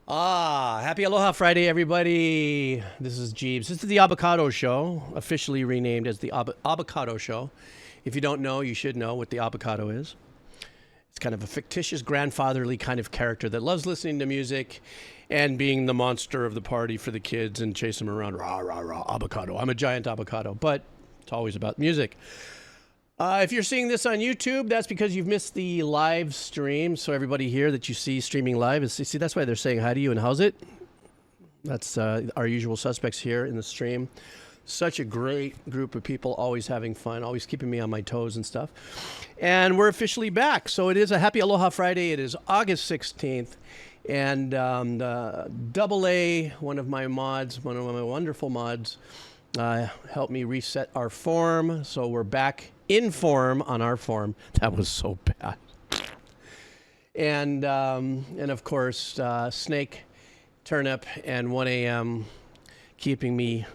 Happy Aloha Friday, everybody. This is Jeeves. This is the Abbacado Show, officially renamed as the Abbacado Show. If you don't know, you should know what the Abbacado is. It's kind of a fictitious, grandfatherly kind of character that loves listening to music and being the monster of the party for the kids and chase them around. Rah, rah, rah, Abbacado. I'm a giant avocado, but it's always about music. If you're seeing this on YouTube, that's because you've missed the live stream. So everybody here that you see streaming live, see, that's why they're saying hi to you and how's it? That's our usual suspects here in the stream. Such a great group of people, always having fun, always keeping me on my toes and stuff. And we're officially back. So it is a happy Aloha Friday. It is August 16th. And Double A, one of my mods, one of my wonderful mods, helped me reset our form. So we're back in form on our form. That was so bad. And of course, Snake, Turnip, and 1 a.m. keeping me,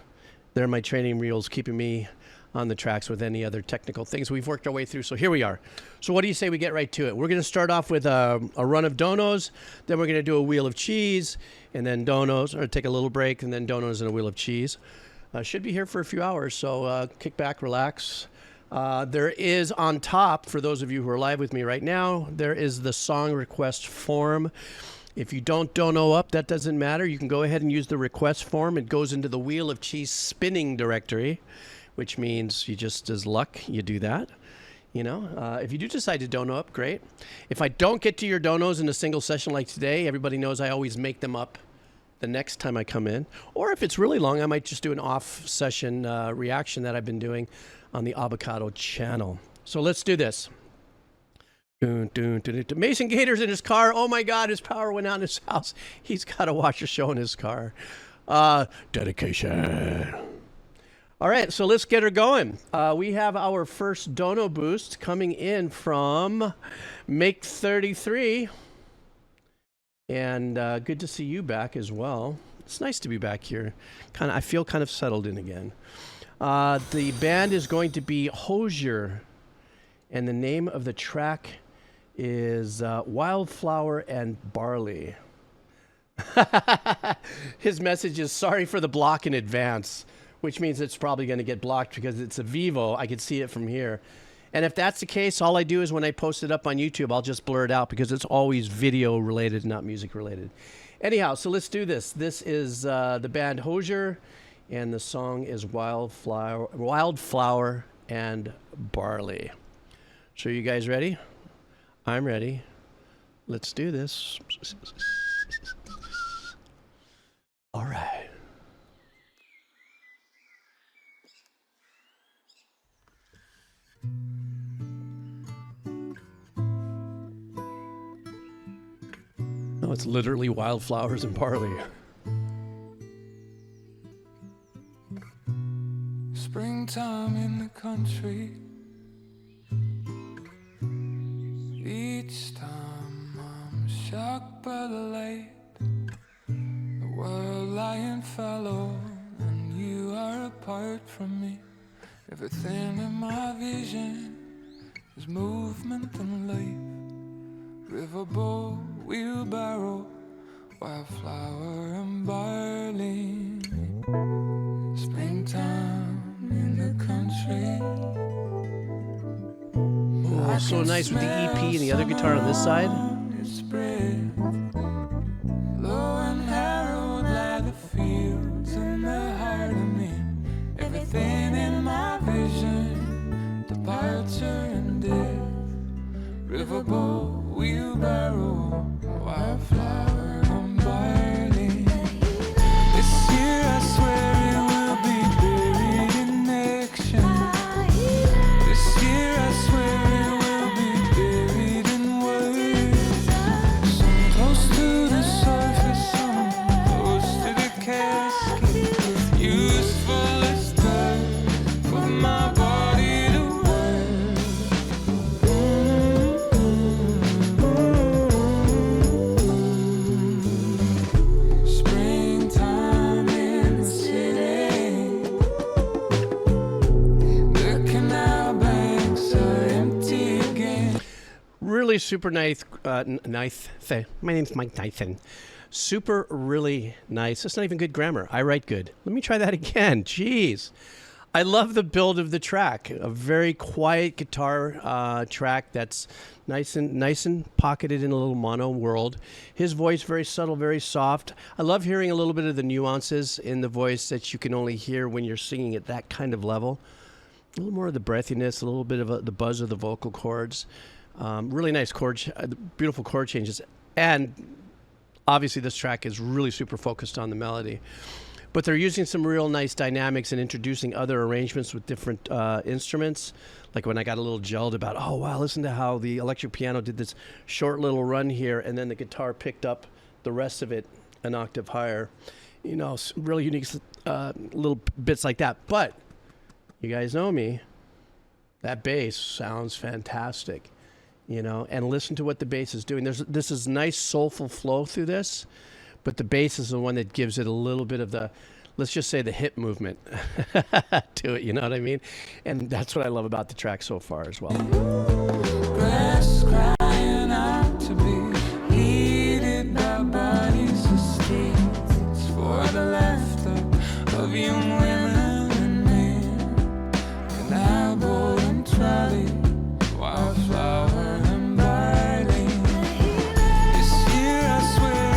they're my training reels, keeping me on the tracks with any other technical things we've worked our way through. So here we are. So what do you say we get right to it? We're going to start off with a run of donos, then we're going to do a wheel of cheese, and then donos, or take a little break, and then donos and a wheel of cheese. Should be here for a few hours, so kick back, relax. There is on top, for those of you who are live with me right now, there is the song request form. If you don't dono up, that doesn't matter. You can go ahead and use the request form. It goes into the Wheel of Cheese spinning directory, which means you just, as luck, you do that. You know, if you do decide to dono up, great. If I don't get to your donos in a single session like today, everybody knows I always make them up the next time I come in. Or if it's really long, I might just do an off session reaction that I've been doing on the Abbacado channel. So let's do this. Mason Gator's in his car. Oh my God, his power went out in his house. He's got to watch a show in his car. Dedication. All right, so let's get her going. We have our first dono boost coming in from Make33. And good to see you back as well. It's nice to be back here. I feel kind of settled in again. The band is going to be Hozier, and the name of the track is Wildflower and Barley. His message is sorry for the block in advance, which means it's probably going to get blocked because it's a Vivo. I can see it from here. And if that's the case, all I do is when I post it up on YouTube, I'll just blur it out because it's always video related, not music related. Anyhow, so let's do this. This is the band Hozier, and the song is Wildflower and Barley. So you guys ready? I'm ready. Let's do this. All right. No, it's literally wildflowers and barley. Springtime in the country. Each time I'm shocked by the light. The world lying fallow, and you are apart from me. Everything in my vision is movement and life. Riverboat, wheelbarrow, wildflower and barley. Springtime in the country. Oh, so nice with the EP and the other guitar on this side. Low and harrowed lie the fields in the heart of me. Everything in my vision, departure and death. Riverboat, wheelbarrow, wildflower and barley. This year I swear it will be buried in action. This year I swear it will be buried in words. really super nice. Nice. My name's Mike Tyson. Super really nice. That's not even good grammar. I write good. Let me try that again. Jeez. I love the build of the track. A very quiet guitar track that's nice and pocketed in a little mono world. His voice very subtle, very soft. I love hearing a little bit of the nuances in the voice that you can only hear when you're singing at that kind of level. A little more of the breathiness, a little bit of the buzz of the vocal cords. Really nice beautiful chord changes. And obviously this track is really super focused on the melody. But they're using some real nice dynamics and introducing other arrangements with different instruments. Like when I got a little gelled about, oh, wow, listen to how the electric piano did this short little run here, and then the guitar picked up the rest of it an octave higher. You know, really unique little bits like that. But you guys know me. That bass sounds fantastic, you know, and listen to what the bass is doing. This is nice soulful flow through this. But the bass is the one that gives it a little bit of the, let's just say, the hip movement to it, you know what I mean? And that's what I love about the track so far as well. Grass crying out to be heated by bodies asleep. It's for the laughter of young women and men. Canal and trolley, wildflower and barley. This year I swear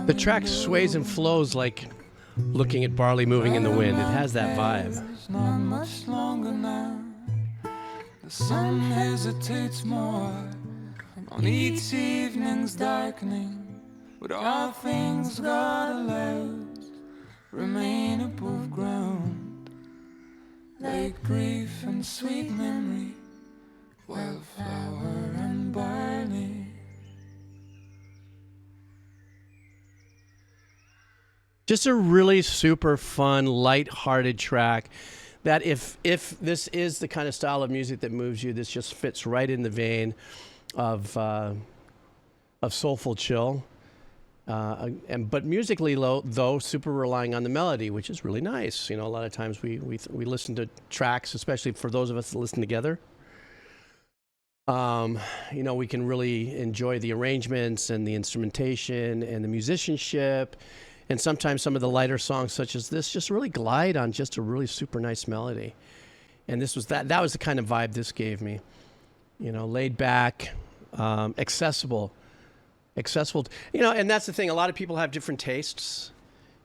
The track sways and flows like looking at barley moving in the wind. It has that vibe. Not much longer now. The sun hesitates more on each evening's darkening. But all things God allows remain above ground, like grief and sweet memory, wildflower and barley. Just a really super fun, light-hearted track that if this is the kind of style of music that moves you, this just fits right in the vein of soulful chill. But musically, though, super relying on the melody, which is really nice. You know, a lot of times we listen to tracks, especially for those of us that listen together. You know, we can really enjoy the arrangements and the instrumentation and the musicianship. And sometimes some of the lighter songs such as this just really glide on just a really super nice melody. And this was that was the kind of vibe this gave me. You know, laid back, accessible. You know, and that's the thing. A lot of people have different tastes,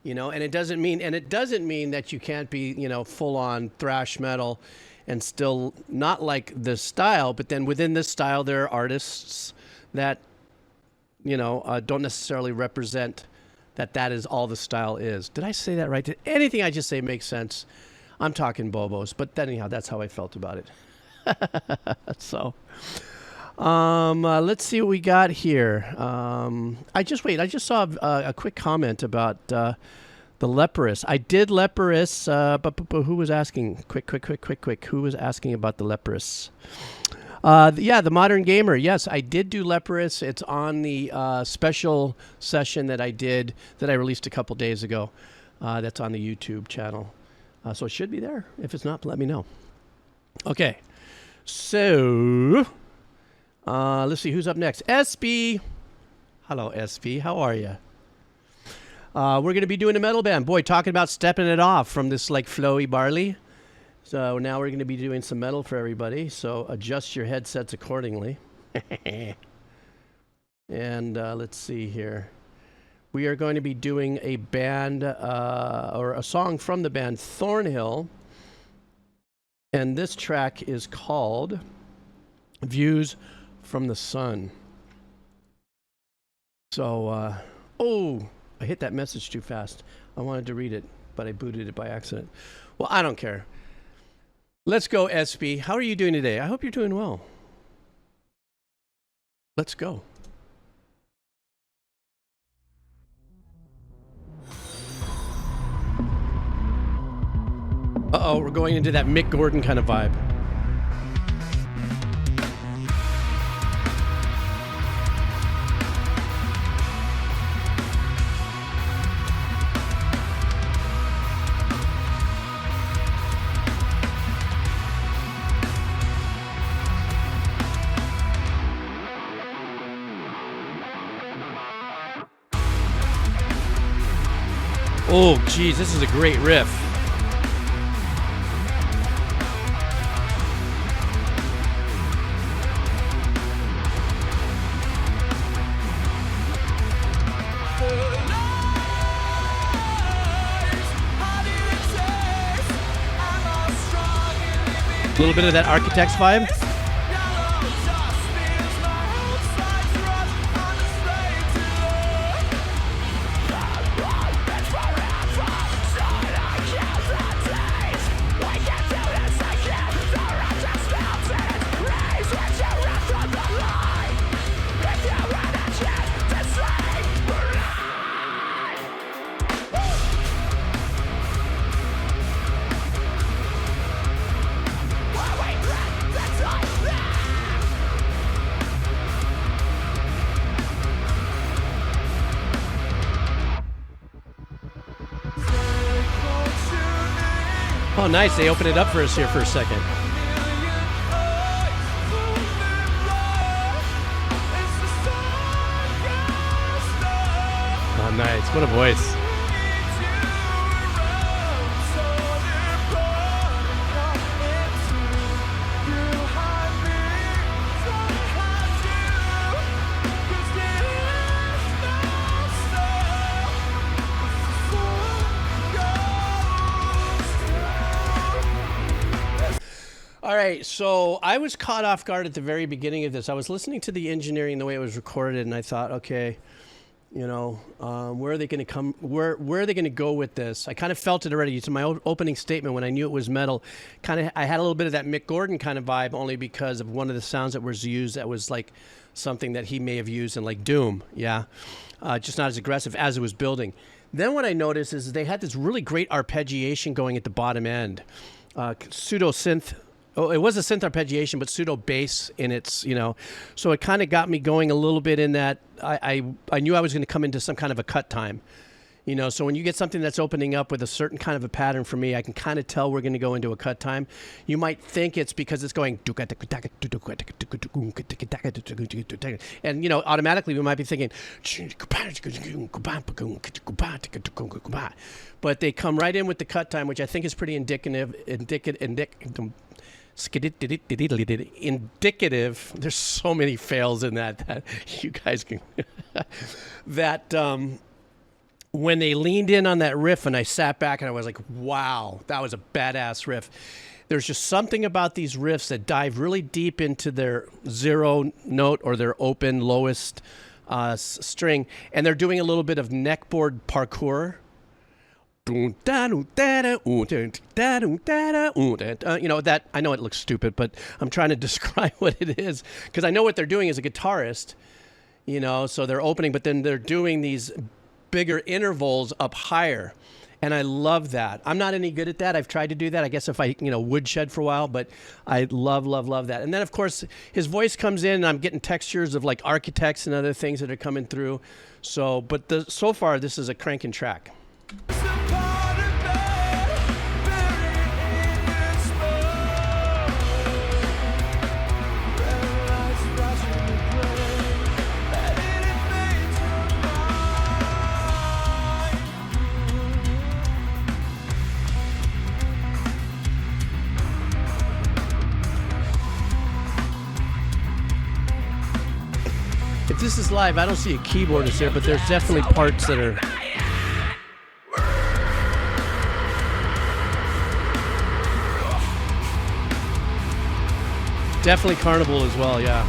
you know, and it doesn't mean that you can't be, you know, full on thrash metal and still not like this style. But then within this style, there are artists that, you know, don't necessarily represent that is all the style is. Did I say that right? Did anything I just say make sense? I'm talking Bobos, but then anyhow, that's how I felt about it. So, let's see what we got here. I just saw a quick comment about the Leprous. I did Leprous, but who was asking? Quick. Who was asking about the Leprous? Yeah, the Modern Gamer. Yes, I did do Leprous. It's on the special session that I released a couple days ago. That's on the YouTube channel. So it should be there. If it's not, let me know. Okay. So, let's see who's up next. SB. Hello, SB. How are you? We're going to be doing a metal band. Boy, talking about stepping it off from this like flowy barley. So now we're going to be doing some metal for everybody. So adjust your headsets accordingly. And let's see here. we are going to be doing a band or a song from the band Thornhill. And this track is called Views from the Sun. So, oh, I hit that message too fast. I wanted to read it, but I booted it by accident. Well, I don't care. Let's go, SB. How are you doing today? I hope you're doing well. Let's go. Uh-oh, we're going into that Mick Gordon kind of vibe. Oh, geez, this is a great riff. A little bit of that Architects vibe. Oh, nice. They open it up for us here for a second. Oh, nice. What a voice. All right, so I was caught off guard at the very beginning of this. I was listening to the engineering, the way it was recorded, and I thought, okay, you know, where are they going to come? Where are they going to go with this? I kind of felt it already. It's my opening statement when I knew it was metal. I had a little bit of that Mick Gordon kind of vibe, only because of one of the sounds that was used that was like something that he may have used in like Doom. Yeah, just not as aggressive as it was building. Then what I noticed is they had this really great arpeggiation going at the bottom end, pseudo synth. Oh, it was a synth arpeggiation, but pseudo bass in its, you know. So it kind of got me going a little bit in that I knew I was going to come into some kind of a cut time. You know, so when you get something that's opening up with a certain kind of a pattern for me, I can kind of tell we're going to go into a cut time. You might think it's because it's going, and, you know, automatically we might be thinking, but they come right in with the cut time, which I think is pretty indicative. There's so many fails in that you guys can that when they leaned in on that riff and I sat back and I was like, wow, that was a badass riff. There's just something about these riffs that dive really deep into their zero note or their open lowest string, and they're doing a little bit of neckboard parkour. You know, that I know it looks stupid, but I'm trying to describe what it is because I know what they're doing as a guitarist, you know, so they're opening, but then they're doing these bigger intervals up higher. And I love that. I'm not any good at that. I've tried to do that. I guess if I, you know, woodshed for a while, but I love that. And then of course his voice comes in and I'm getting textures of like Architects and other things that are coming through. So, but so far this is a cranking track. If this is live, I don't see a keyboardist there, but there's definitely parts that are... Definitely Carnival as well, yeah.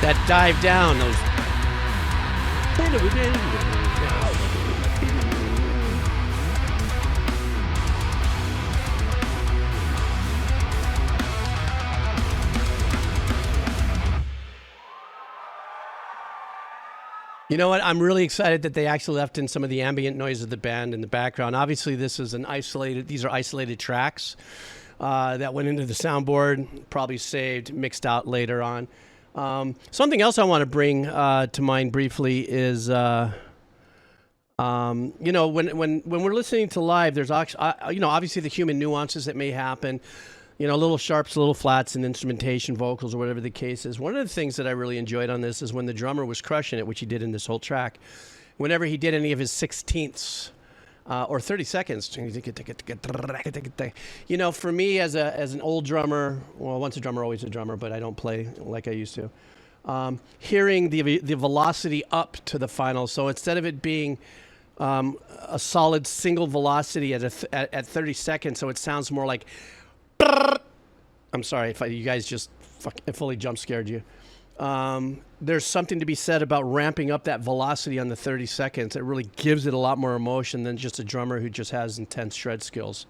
That dive down, those. You know what? I'm really excited that they actually left in some of the ambient noise of the band in the background. Obviously, this is these are isolated tracks that went into the soundboard, probably saved, mixed out later on. Something else I want to bring to mind briefly is, you know, when we're listening to live, there's you know, obviously the human nuances that may happen, you know, little sharps, little flats in instrumentation, vocals, or whatever the case is. One of the things that I really enjoyed on this is when the drummer was crushing it, which he did in this whole track, whenever he did any of his 16ths, or 30 seconds. You know, for me as an old drummer, well, once a drummer, always a drummer, but I don't play like I used to. Hearing the velocity up to the final. So instead of it being a solid single velocity at 30 seconds, so it sounds more like. I'm sorry if you guys just fully jump scared you. There's something to be said about ramping up that velocity on the 30 seconds. It really gives it a lot more emotion than just a drummer who just has intense shred skills,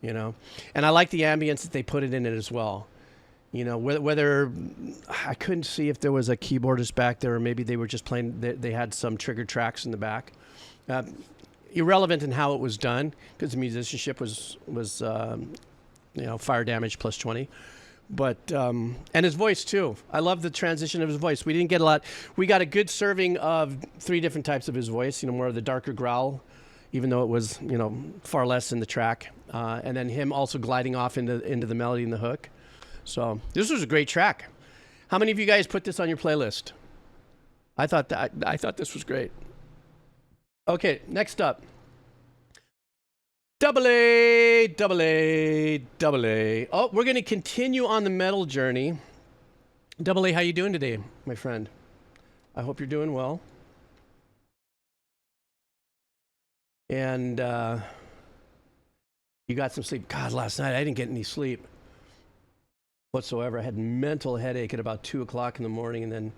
you know. And I like the ambience that they put it in it as well. You know, whether I couldn't see if there was a keyboardist back there or maybe they were just playing, they had some triggered tracks in the back. Irrelevant in how it was done because the musicianship was you know, fire damage plus 20. But, and his voice too. I love the transition of his voice. We didn't get a lot. We got a good serving of 3 different types of his voice, you know, more of the darker growl, even though it was, you know, far less in the track. And then him also gliding off into the melody and the hook. So this was a great track. How many of you guys put this on your playlist? I thought this was great. Okay, next up. Double A. Oh, we're going to continue on the metal journey. Double A, how you doing today, my friend? I hope you're doing well. And you got some sleep. God, last night I didn't get any sleep whatsoever. I had mental headache at about 2 o'clock in the morning, and then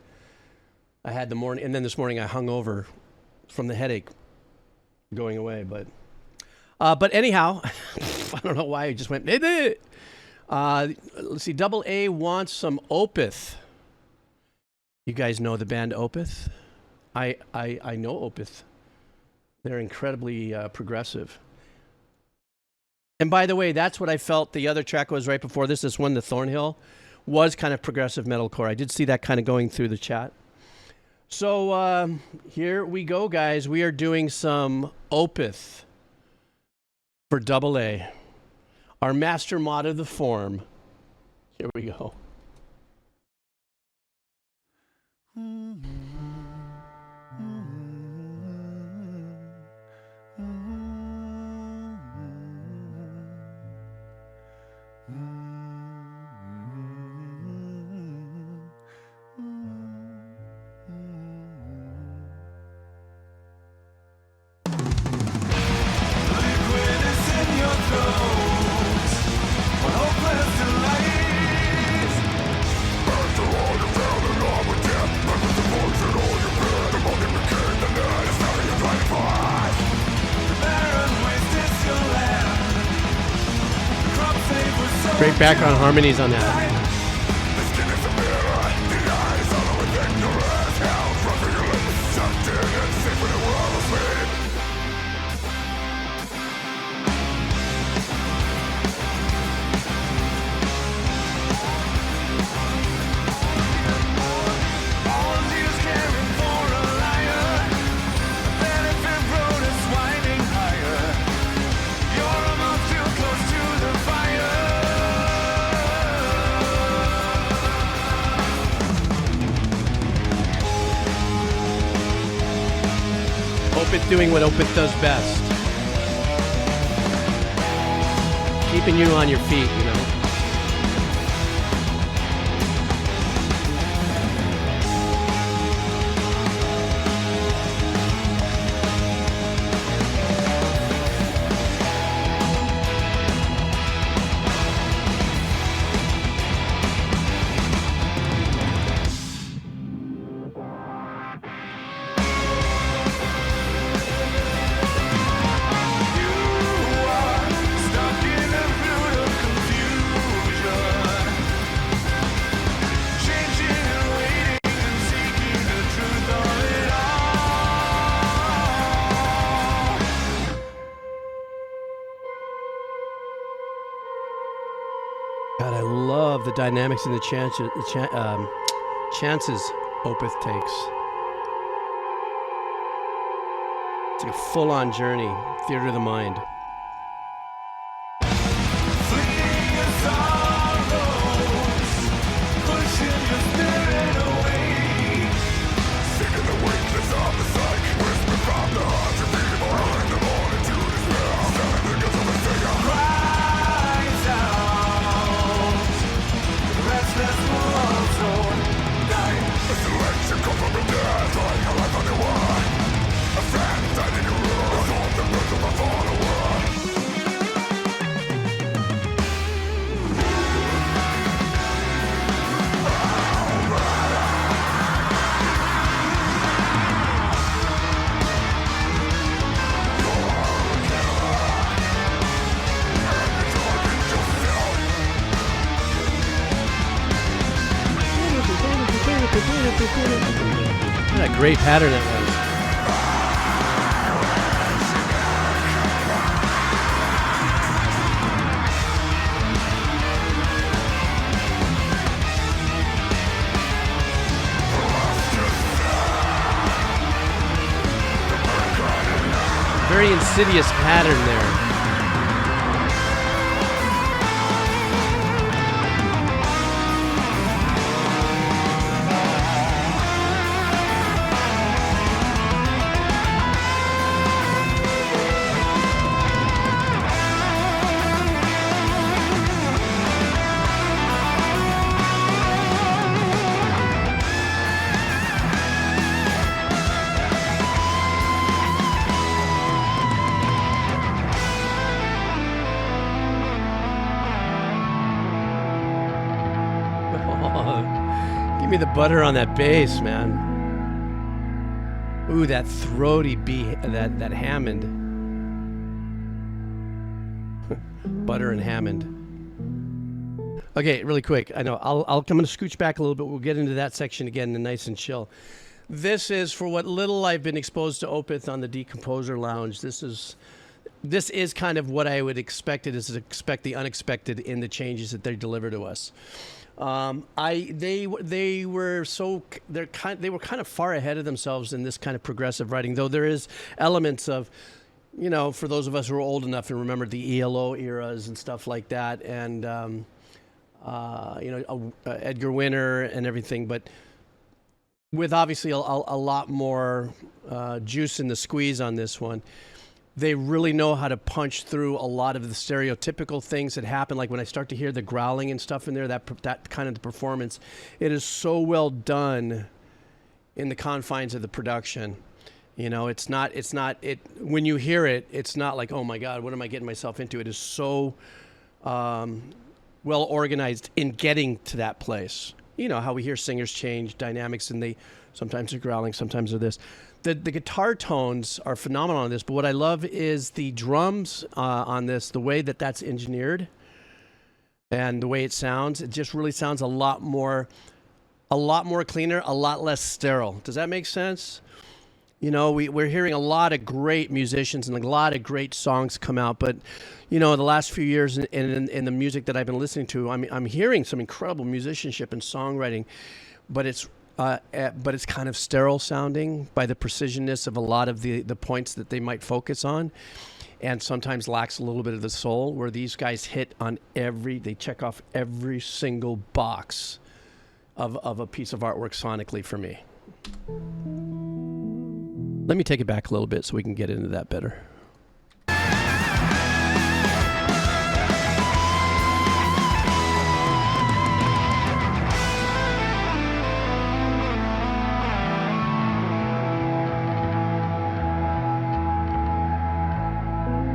I had and then this morning I hung over from the headache going away, but anyhow, I don't know why I just went. Let's see. Double A wants some Opeth. You guys know the band Opeth? I know Opeth. They're incredibly progressive. And by the way, that's what I felt the other track was right before this. This one, the Thornhill, was kind of progressive metalcore. I did see that kind of going through the chat. So here we go, guys. We are doing some Opeth for Double A, our master mod of the form. Here we go. After all the failed and all with death, members of all Perfect background harmonies on that. Opeth doing what Opeth does best. Keeping you on your feet, you know. The dynamics and the chances Opeth takes. It's like a full-on journey, theater of the mind. What a great pattern that was. Very insidious pattern there. Give me the butter on that bass, man. Ooh, that throaty B, that Hammond. Butter and Hammond. Okay, really quick. I know I'm going to scooch back a little bit. We'll get into that section again, and nice and chill. This is for what little I've been exposed to Opeth on the Decomposer Lounge. This is kind of what I would expect it is to expect the unexpected in the changes that they deliver to us. They were kind of far ahead of themselves in this kind of progressive writing, though there is elements of, you know, for those of us who are old enough and remember the ELO eras and stuff like that, and Edgar Winter and everything, but with obviously a lot more juice in the squeeze on this one. They really know how to punch through a lot of the stereotypical things that happen. Like when I start to hear the growling and stuff in there, that kind of the performance, it is so well done in the confines of the production. You know, it's not when you hear it, it's not like, oh my God, what am I getting myself into? It is so well organized in getting to that place. You know, how we hear singers change dynamics, and sometimes they're growling, sometimes they're this. The guitar tones are phenomenal on this, but what I love is the drums on this, the way that that's engineered. And the way it sounds, it just really sounds a lot more cleaner, a lot less sterile. Does that make sense? You know, we're hearing a lot of great musicians and a lot of great songs come out, but you know, the last few years in the music that I've been listening to, I'm hearing some incredible musicianship and songwriting, but it's kind of sterile sounding by the precisionness of a lot of the points that they might focus on, and sometimes lacks a little bit of the soul. Where these guys hit on they check off every single box of a piece of artwork sonically for me. Let me take it back a little bit so we can get into that better.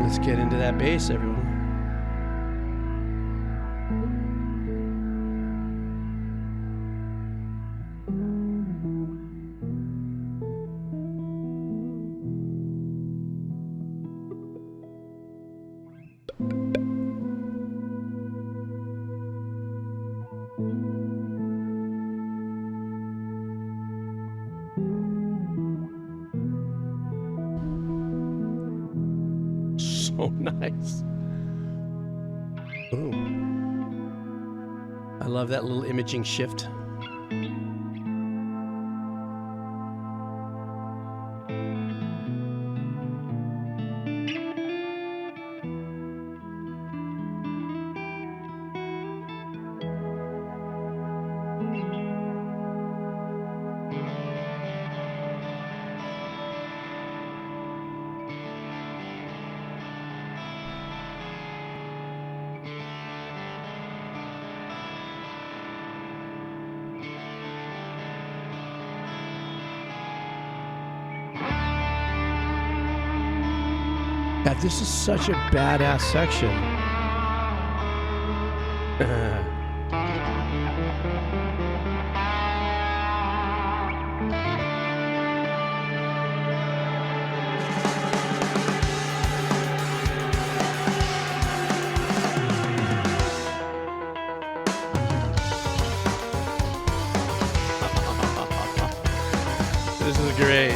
Let's get into that bass, everyone. So nice. Ooh. I love that little imaging shift. God, this is such a badass section. This is great.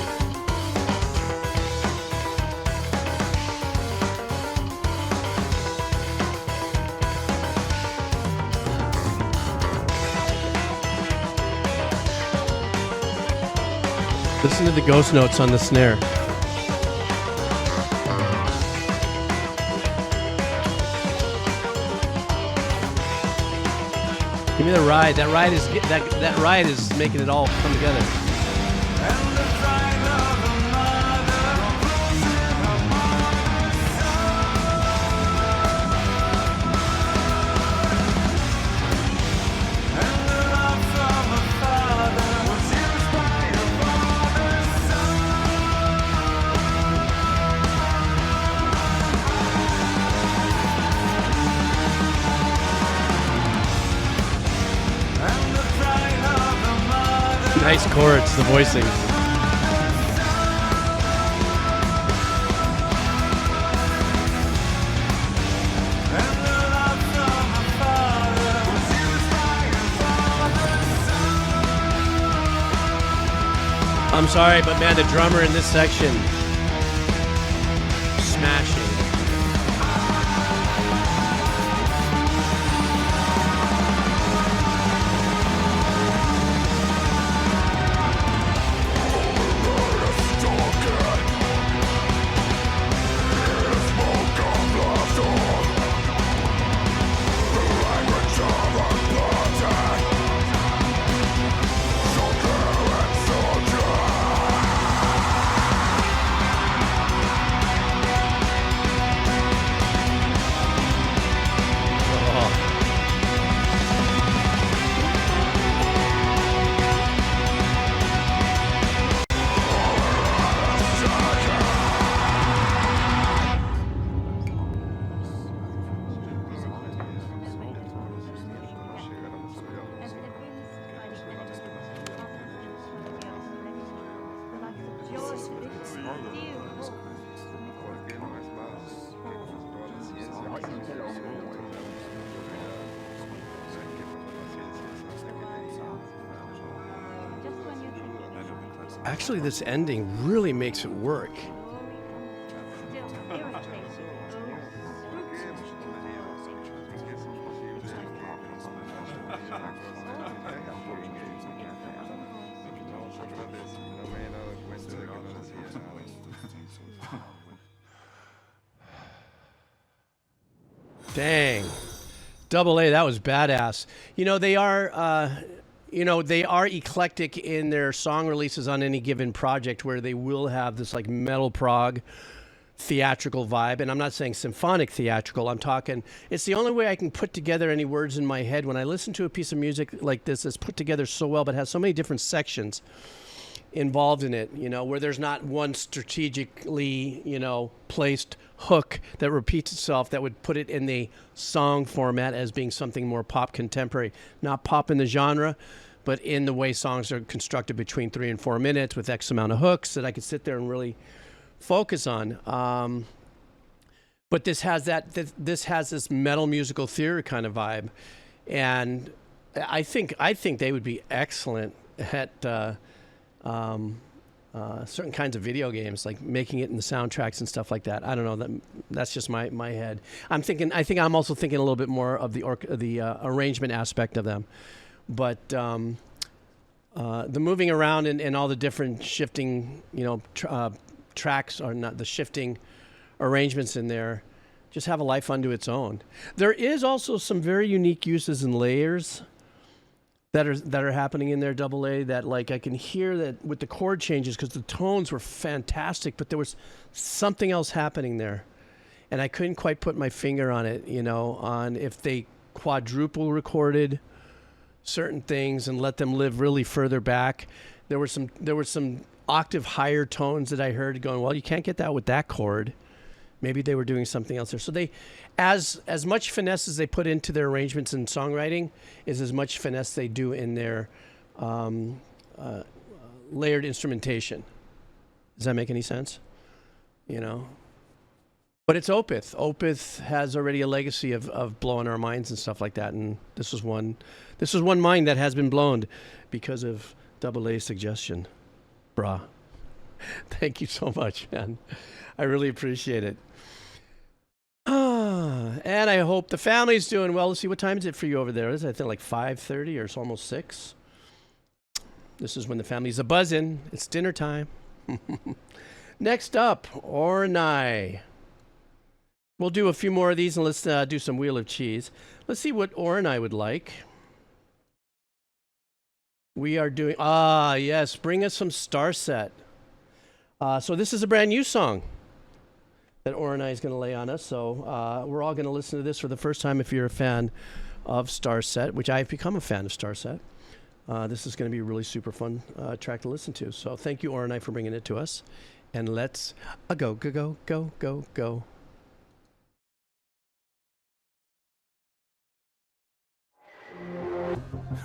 Listen to the ghost notes on the snare. Give me the ride. That ride is making it all come together. Nice chords, the voicing. I'm sorry, but man, the drummer in this section, smashing. Actually, this ending really makes it work. Dang. Double A, that was badass. You know, they are eclectic in their song releases on any given project, where they will have this like metal prog theatrical vibe. And I'm not saying symphonic theatrical. I'm talking, it's the only way I can put together any words in my head when I listen to a piece of music like this that's put together so well, but has so many different sections involved in it, you know, where there's not one strategically, you know, placed hook that repeats itself that would put it in the song format as being something more pop contemporary. Not pop in the genre, but in the way songs are constructed between 3 and 4 minutes with X amount of hooks that I could sit there and really focus on. But this has this metal musical theater kind of vibe. And I think they would be excellent at certain kinds of video games, like making it in the soundtracks and stuff like that. I don't know. That's just my head. I think I'm also thinking a little bit more of the arrangement aspect of them. But the moving around and all the different shifting, you know, tracks, or not the shifting arrangements in there, just have a life unto its own. There is also some very unique uses and layers that are happening in there, Double A, that like I can hear that with the chord changes, because the tones were fantastic, but there was something else happening there, and I couldn't quite put my finger on it, you know, on if they quadruple recorded certain things and let them live really further back. There were some octave higher tones that I heard going, well, you can't get that with that chord. Maybe they were doing something else there. So they, as much finesse as they put into their arrangements and songwriting, is as much finesse they do in their layered instrumentation. Does that make any sense? You know? But it's Opeth. Opeth has already a legacy of blowing our minds and stuff like that. And this was one mind that has been blown because of Double A's suggestion. Brah. Thank you so much, man. I really appreciate it. And I hope the family's doing well. Let's see, what time is it for you over there? Is it, I think, like 5:30 or it's almost 6? This is when the family's a-buzzing. It's dinner time. Next up, Ornai. We'll do a few more of these, and let's do some Wheel of Cheese. Let's see what Ornai would like. We are doing... yes, bring us some Starset. So this is a brand new song that Ornai is going to lay on us. So we're all going to listen to this for the first time if you're a fan of Starset, which I've become a fan of Starset. This is going to be a really super fun track to listen to. So thank you, Ornai, for bringing it to us. And let's go, go, go, go, go, go.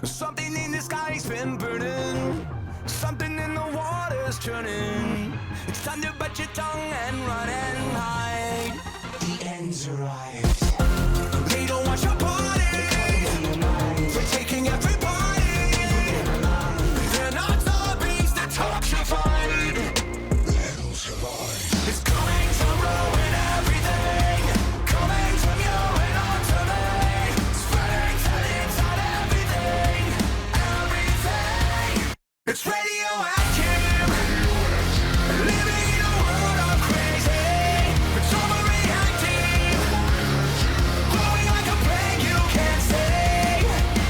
Something in the sky's been burning. Something in the water's turning. It's time to bite your tongue and run and hide. The end's arrived. They don't want your body. They're taking everybody. They're not zombies, they're toxified. They'll survive. It's coming to ruin everything. Coming from you and onto me. Spreading till inside everything. Everything. It's radioactive. Living in a world of crazy. It's overreactive. Blowing like a plane you can't see.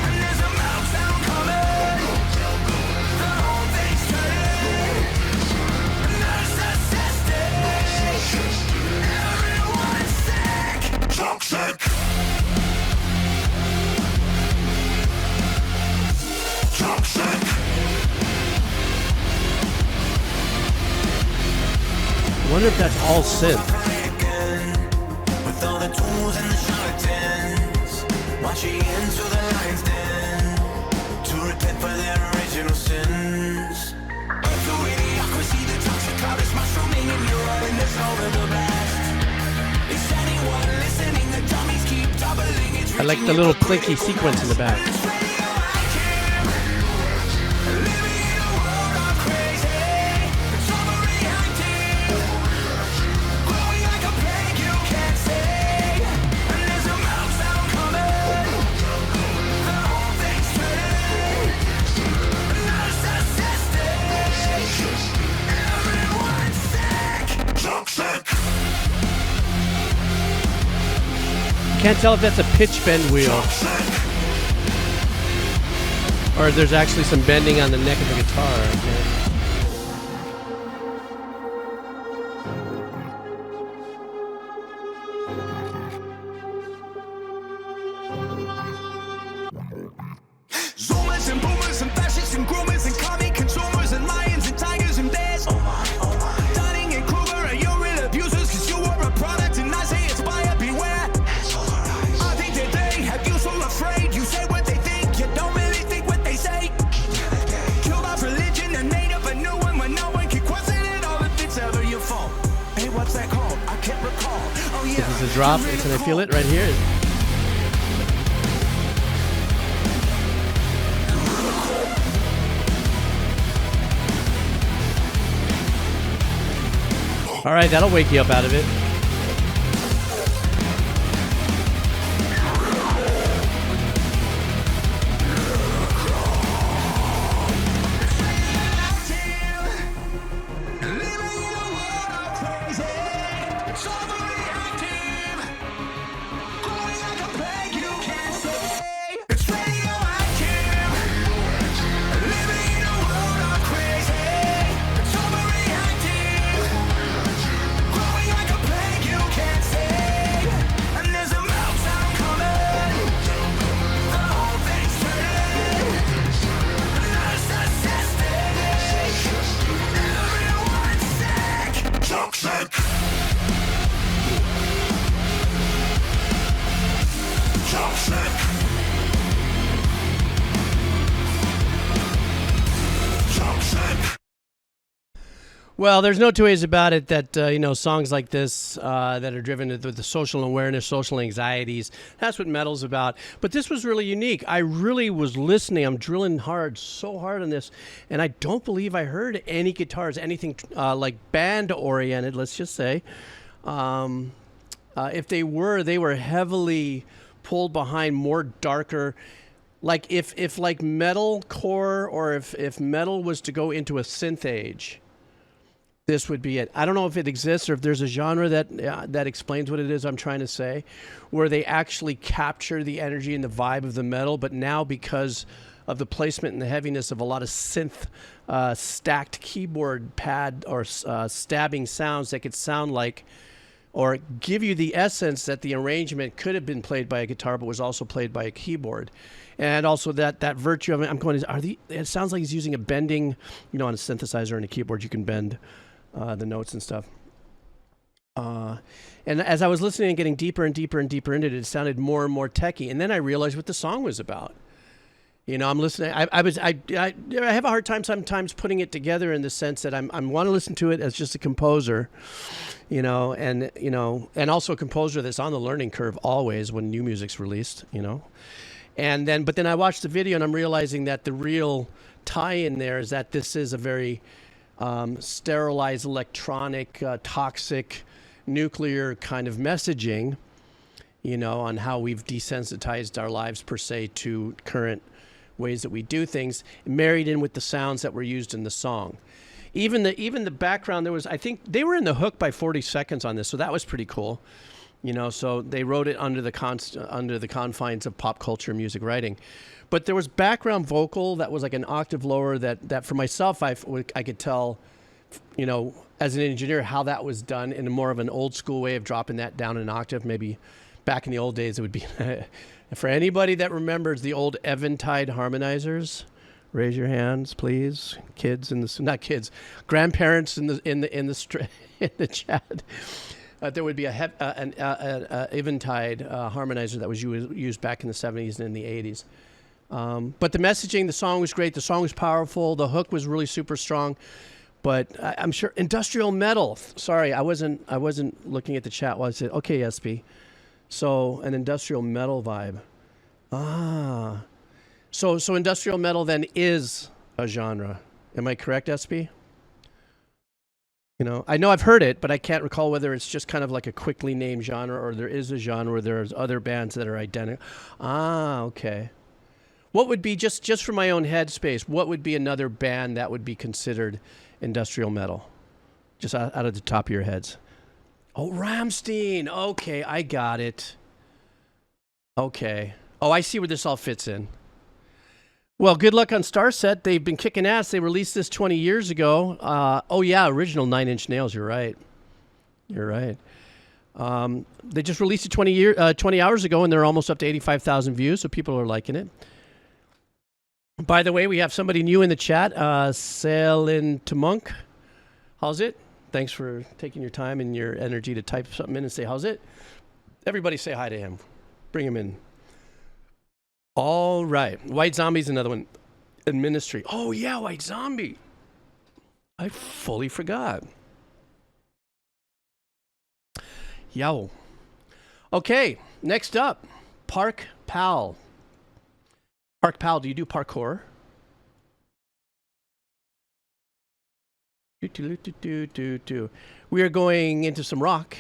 And there's a meltdown coming. The whole thing's turning. Narcissistic. Everyone's sick. Toxic. Toxic. I wonder if that's all synth. With all the tools and the charlatans, marching into the lion's den to repent for their original sins. Into idiocracy, the toxic cloud is mushrooming in your eye, and there's no river blast. Is anyone listening? The dummies keep doubling. It's I like the little clicky sequence in the back. Living in a world of crazy. Can't tell if that's a pitch bend wheel or there's actually some bending on the neck of the guitar. Okay. Zoomers and boomers and fascists and groomers and commie consumers and lions and tigers and bears. Oh my. Dunning and Kruger are your real abusers, cause you are a product and I say it's buyer beware. I think that they have you so afraid. You say what they think, you don't really think what they say. Killed off religion and made up a new one when no one can question it all if it's ever your fault. Hey, what's that called? I can't recall. Oh yeah. This is a drop. Can I feel it right here? All right, that'll wake you up out of it. Well, there's no two ways about it that, songs like this that are driven with the social awareness, social anxieties, that's what metal's about. But this was really unique. I really was listening. I'm drilling so hard on this, and I don't believe I heard any guitars, anything like band-oriented, let's just say. If they were heavily pulled behind more darker, like if like metalcore or if metal was to go into a synth age, this would be it. I don't know if it exists or if there's a genre that explains what it is I'm trying to say, where they actually capture the energy and the vibe of the metal, but now because of the placement and the heaviness of a lot of synth stacked keyboard pad or stabbing sounds that could sound like or give you the essence that the arrangement could have been played by a guitar but was also played by a keyboard. And also that virtue of it, it sounds like he's using a bending, on a synthesizer and a keyboard you can bend the notes and stuff. And as I was listening and getting deeper and deeper and deeper into it, it sounded more and more techy. And then I realized what the song was about. I'm listening. I have a hard time sometimes putting it together in the sense that I want to listen to it as just a composer, and also a composer that's on the learning curve always when new music's released, but then I watched the video and I'm realizing that the real tie-in there is that this is a very sterilized, electronic, toxic, nuclear kind of messaging, on how we've desensitized our lives per se to current ways that we do things, married in with the sounds that were used in the song. Even the background, I think they were in the hook by 40 seconds on this, so that was pretty cool. So they wrote it under the confines of pop culture music writing. But there was background vocal that was like an octave lower that for myself, I could tell, as an engineer, how that was done in more of an old school way of dropping that down an octave. Maybe back in the old days, it would be, for anybody that remembers the old Eventide harmonizers, raise your hands, please. Kids not kids, grandparents in the chat. There would be an Eventide harmonizer that was used back in the 70s and in the 80s. But the messaging, the song was great. The song was powerful. The hook was really super strong. But I'm sure industrial metal. Sorry, I wasn't looking at the chat while I said, okay, SP. So an industrial metal vibe. So industrial metal then is a genre. Am I correct, SP? I know I've heard it, but I can't recall whether it's just kind of like a quickly named genre or there is a genre where there's other bands that are identical. Okay. What would be, just for my own headspace, what would be another band that would be considered industrial metal? Just out of the top of your heads. Oh, Rammstein. Okay, I got it. Okay. Oh, I see where this all fits in. Well, good luck on Starset. They've been kicking ass. They released this 20 years ago. Oh, yeah, original 9 Inch Nails. You're right. You're right. They just released it 20 hours ago, and they're almost up to 85,000 views, so people are liking it. By the way, we have somebody new in the chat, Sailin Tamonk. How's it? Thanks for taking your time and your energy to type something in and say, how's it? Everybody say hi to him. Bring him in. All right. White Zombie's another one. And Ministry. Oh, yeah, White Zombie. I fully forgot. Yow. Okay, next up, Park Pal. Park Pal, do you do parkour? We are going into some rock.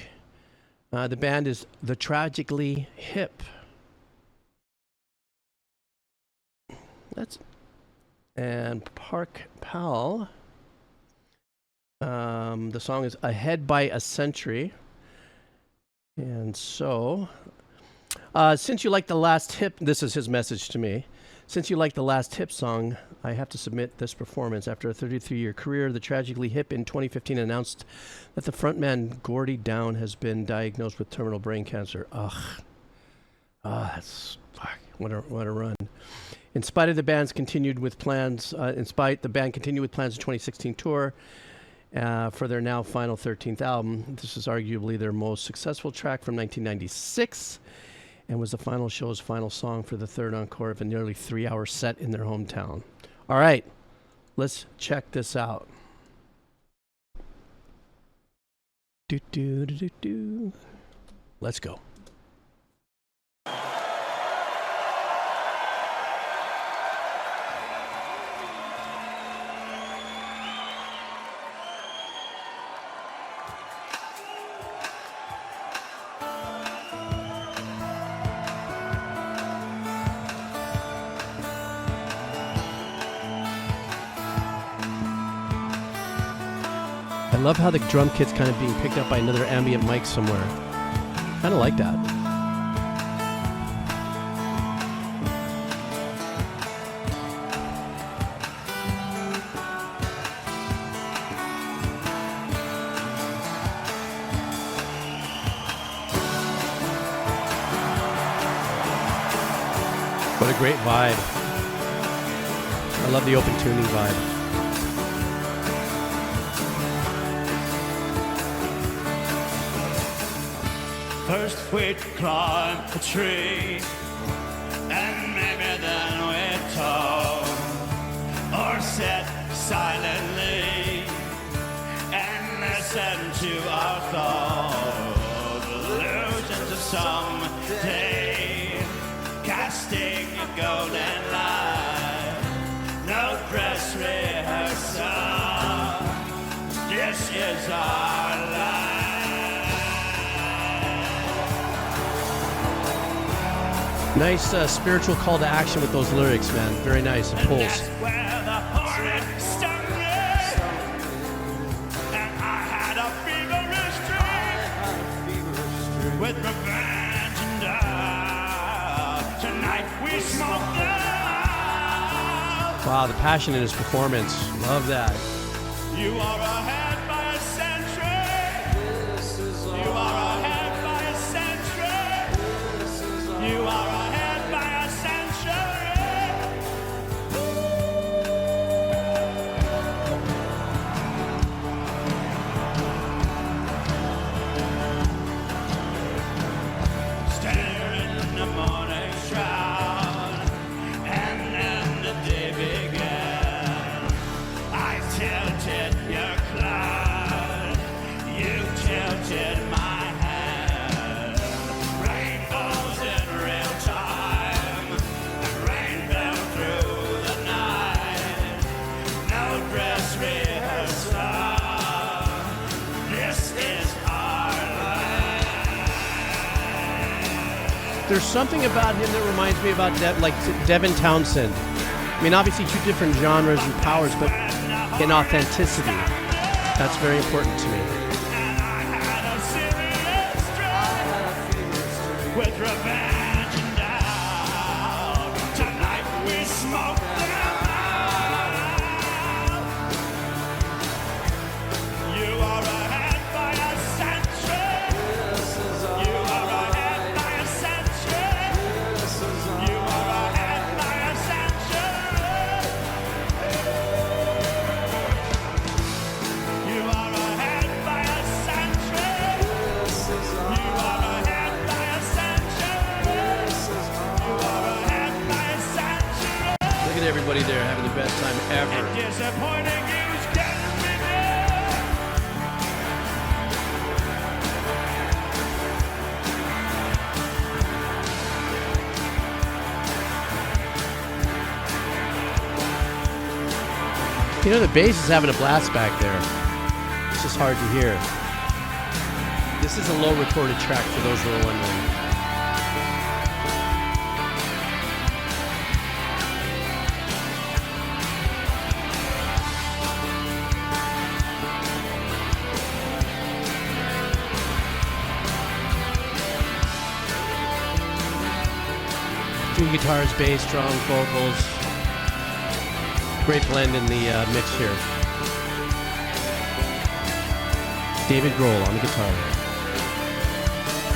The band is the Tragically Hip. And Park Pal. The song is Ahead by a Century. And so, since you like the last hip, this is his message to me. Since you like the last hip song, I have to submit this performance. After a 33-year career, the Tragically Hip in 2015 announced that the frontman Gordy Down has been diagnosed with terminal brain cancer. Ugh. That's fuck. What a run. In spite of the band's continued with plans, the band continued with plans of 2016 tour. For their now final 13th album. This is arguably their most successful track from 1996 and was the final show's final song for the third encore of a nearly 3-hour set in their hometown. All right, let's check this out. Let's go. I love how the drum kit's kind of being picked up by another ambient mic somewhere. Kind of like that. What a great vibe. I love the open tuning vibe. First we'd climb a tree, and maybe then we'd talk, or sit silently and listen to our thoughts, illusions of someday, casting a golden light, no dress rehearsal, this is our life. Nice spiritual call to action with those lyrics, man. Very nice. It pulls. That's where the hornet stung me. And I had a feverish dream with revenge and doubt. Tonight we smoke them. Wow, the passion in his performance. Love that. You are ahead by a century. You are ahead by a century. You are ahead. There's something about him that reminds me about Devin Townsend. I mean, obviously two different genres and powers, but in authenticity. That's very important to me. With revenge and You know, the bass is having a blast back there. It's just hard to hear. This is a low recorded track for those who are wondering. Two guitars, bass, drum, vocals. Great blend in the mix here. David Grohl on the guitar.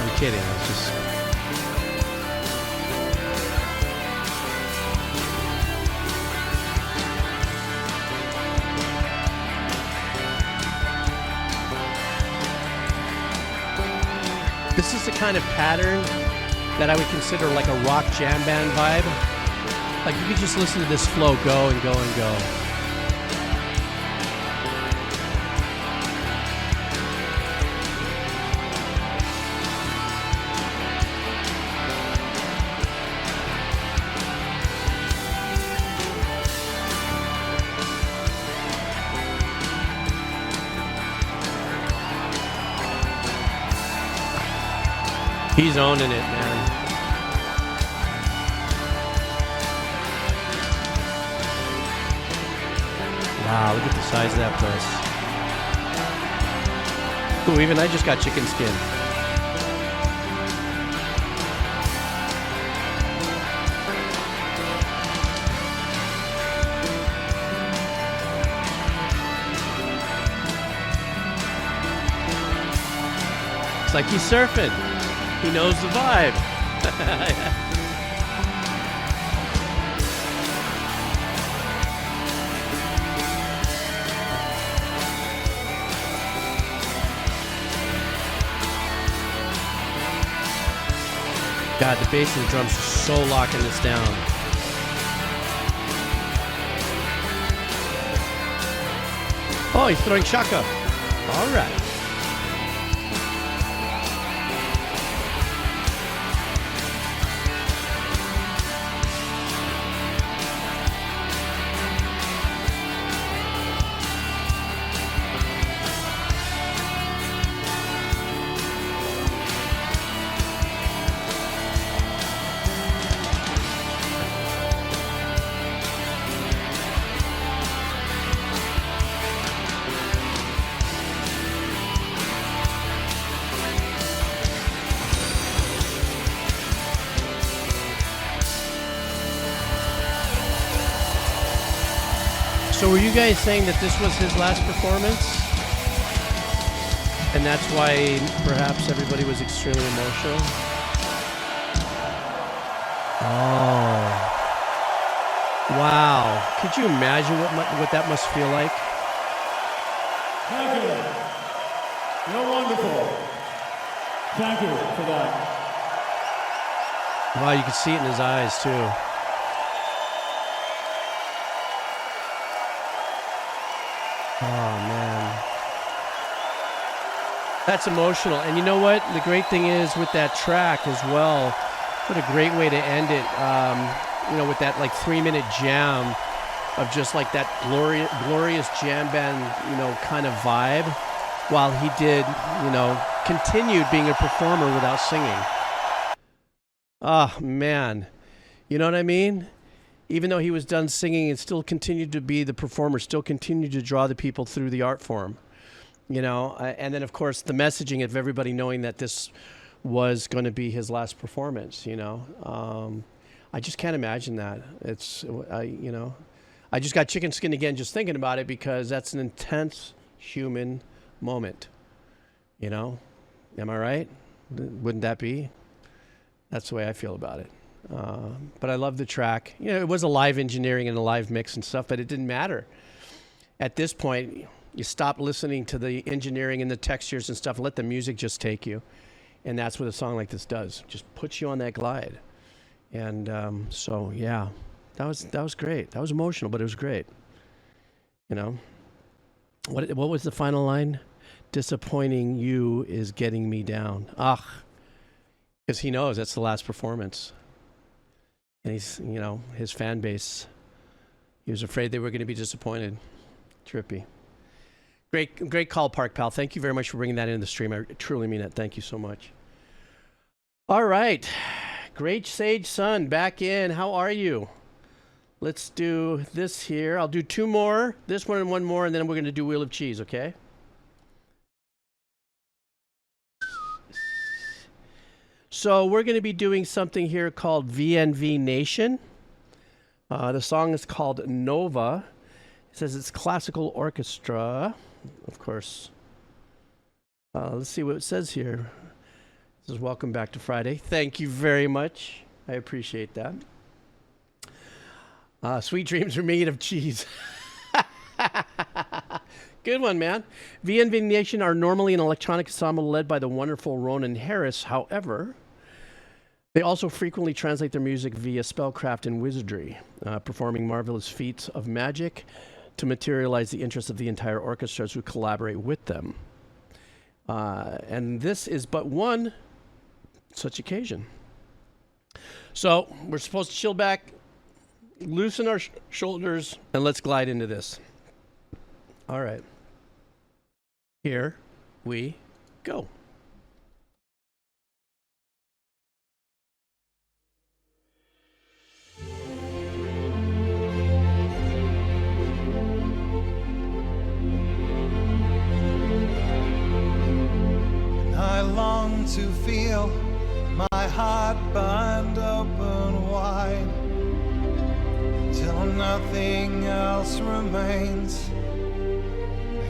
I'm kidding. It's just. This is the kind of pattern that I would consider like a rock jam band vibe. Like you could just listen to this flow go and go and go. He's owning it, man. Wow, look at the size of that place. Ooh, even I just got chicken skin. It's like he's surfing. He knows the vibe. God, the bass and the drums are so locking this down. Oh, he's throwing shaka. All right. So were you guys saying that this was his last performance? And that's why perhaps everybody was extremely emotional? Oh. Wow. Could you imagine what that must feel like? Thank you. You're wonderful. Thank you for that. Wow, you could see it in his eyes too. Oh, man. That's emotional. And you know what? The great thing is with that track as well, what a great way to end it, you know, with that like 3-minute jam of just like that glorious jam band, you know, kind of vibe, while he did, you know, continued being a performer without singing. Oh, man. You know what I mean? Even though he was done singing, it still continued to be the performer, still continued to draw the people through the art form, you know. And then, of course, the messaging of everybody knowing that this was going to be his last performance, you know. I just can't imagine that. It's, you know, I just got chicken skin again just thinking about it because that's an intense human moment, you know. Am I right? Wouldn't that be? That's the way I feel about it. But I love the track. You know, it was a live engineering and a live mix and stuff, but it didn't matter. At this point, you stop listening to the engineering and the textures and stuff, let the music just take you. And that's what a song like this does. Just puts you on that glide. And so, yeah, that was great. That was emotional, but it was great. You know, what was the final line? Disappointing you is getting me down. Because he knows that's the last performance. And he's, you know, his fan base, he was afraid they were going to be disappointed. Trippy. Great call, Park Pal. Thank you very much for bringing that into the stream. I truly mean it. Thank you so much. All right. Great Sage Sun back in. How are you? Let's do this here. I'll do 2 more. This one and 1 more, and then we're going to do Wheel of Cheese, okay? So we're going to be doing something here called VNV Nation. The song is called Nova. It says it's classical orchestra, of course. Let's see what it says here. This is Welcome Back to Friday. Thank you very much. I appreciate that. Sweet dreams are made of cheese. Good one, man. VNV Nation are normally an electronic ensemble led by the wonderful Ronan Harris. However, they also frequently translate their music via spellcraft and wizardry, performing marvelous feats of magic to materialize the interests of the entire orchestras who collaborate with them. And this is but one such occasion. So we're supposed to chill back, loosen our shoulders, and let's glide into this. All right. Here we go. I long to feel my heart burned open wide till nothing else remains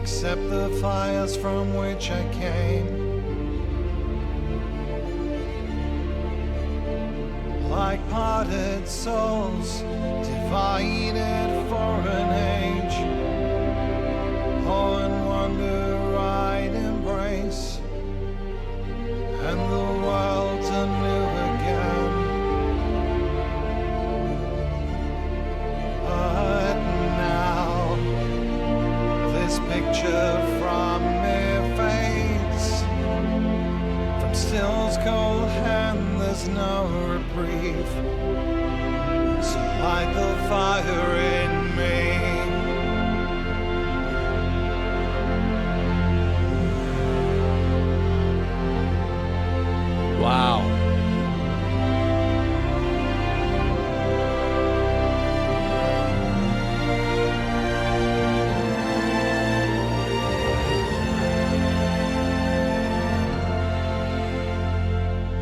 except the fires from which I came. Like parted souls divided for an age, oh, and wonder I'd embrace, and the world anew again. But now this picture from me fades, from still's cold hand there's no reprieve, so light the fire in me. Wow.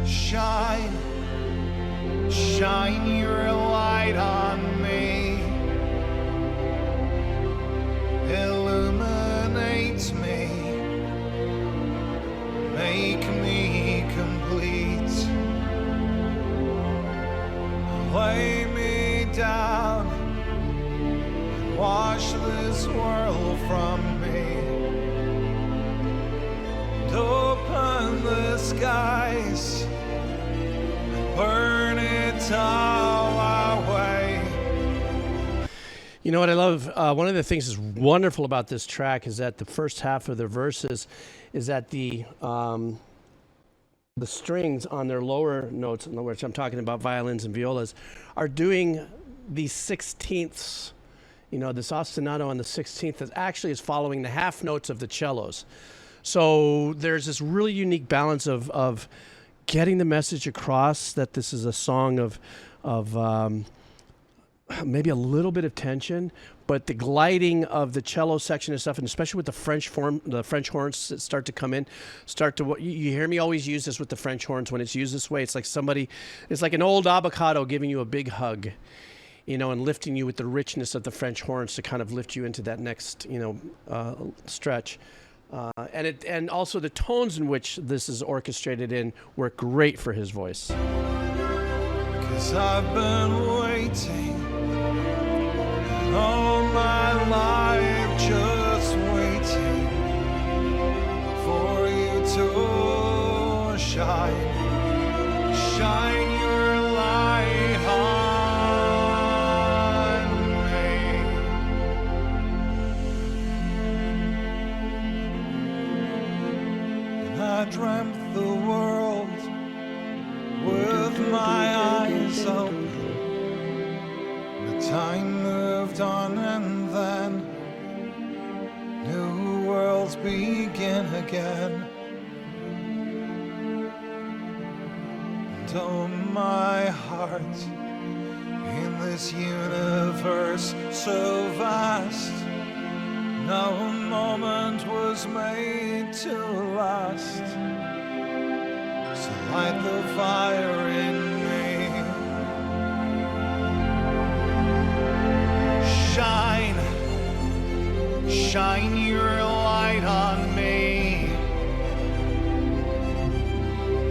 Shine, shine your light on me, illuminate me, make me complete, lay me down, and wash this world from me, and open the skies, burn it all away. You know what I love? One of the things that's wonderful about this track is that the first half of the verses is that the strings on their lower notes, in which I'm talking about violins and violas, are doing these sixteenths. You know, this ostinato on the 16th is actually following the half notes of the cellos. So there's this really unique balance of getting the message across that this is a song of maybe a little bit of tension, but the gliding of the cello section and stuff, and especially with the French horns that start to come in, you hear me always use this with the French horns when it's used this way. It's like an old Abbacado giving you a big hug, you know, and lifting you with the richness of the French horns to kind of lift you into that next, you know, stretch. And also the tones in which this is orchestrated in work great for his voice. 'Cause I've been waiting all my life, just waiting for you to shine your light on me. And I dreamt the world with my eyes open. The time moved on, and then worlds begin again. And oh, my heart, in this universe so vast, no moment was made to last. So light the fire in me. Shine, shine your light on me.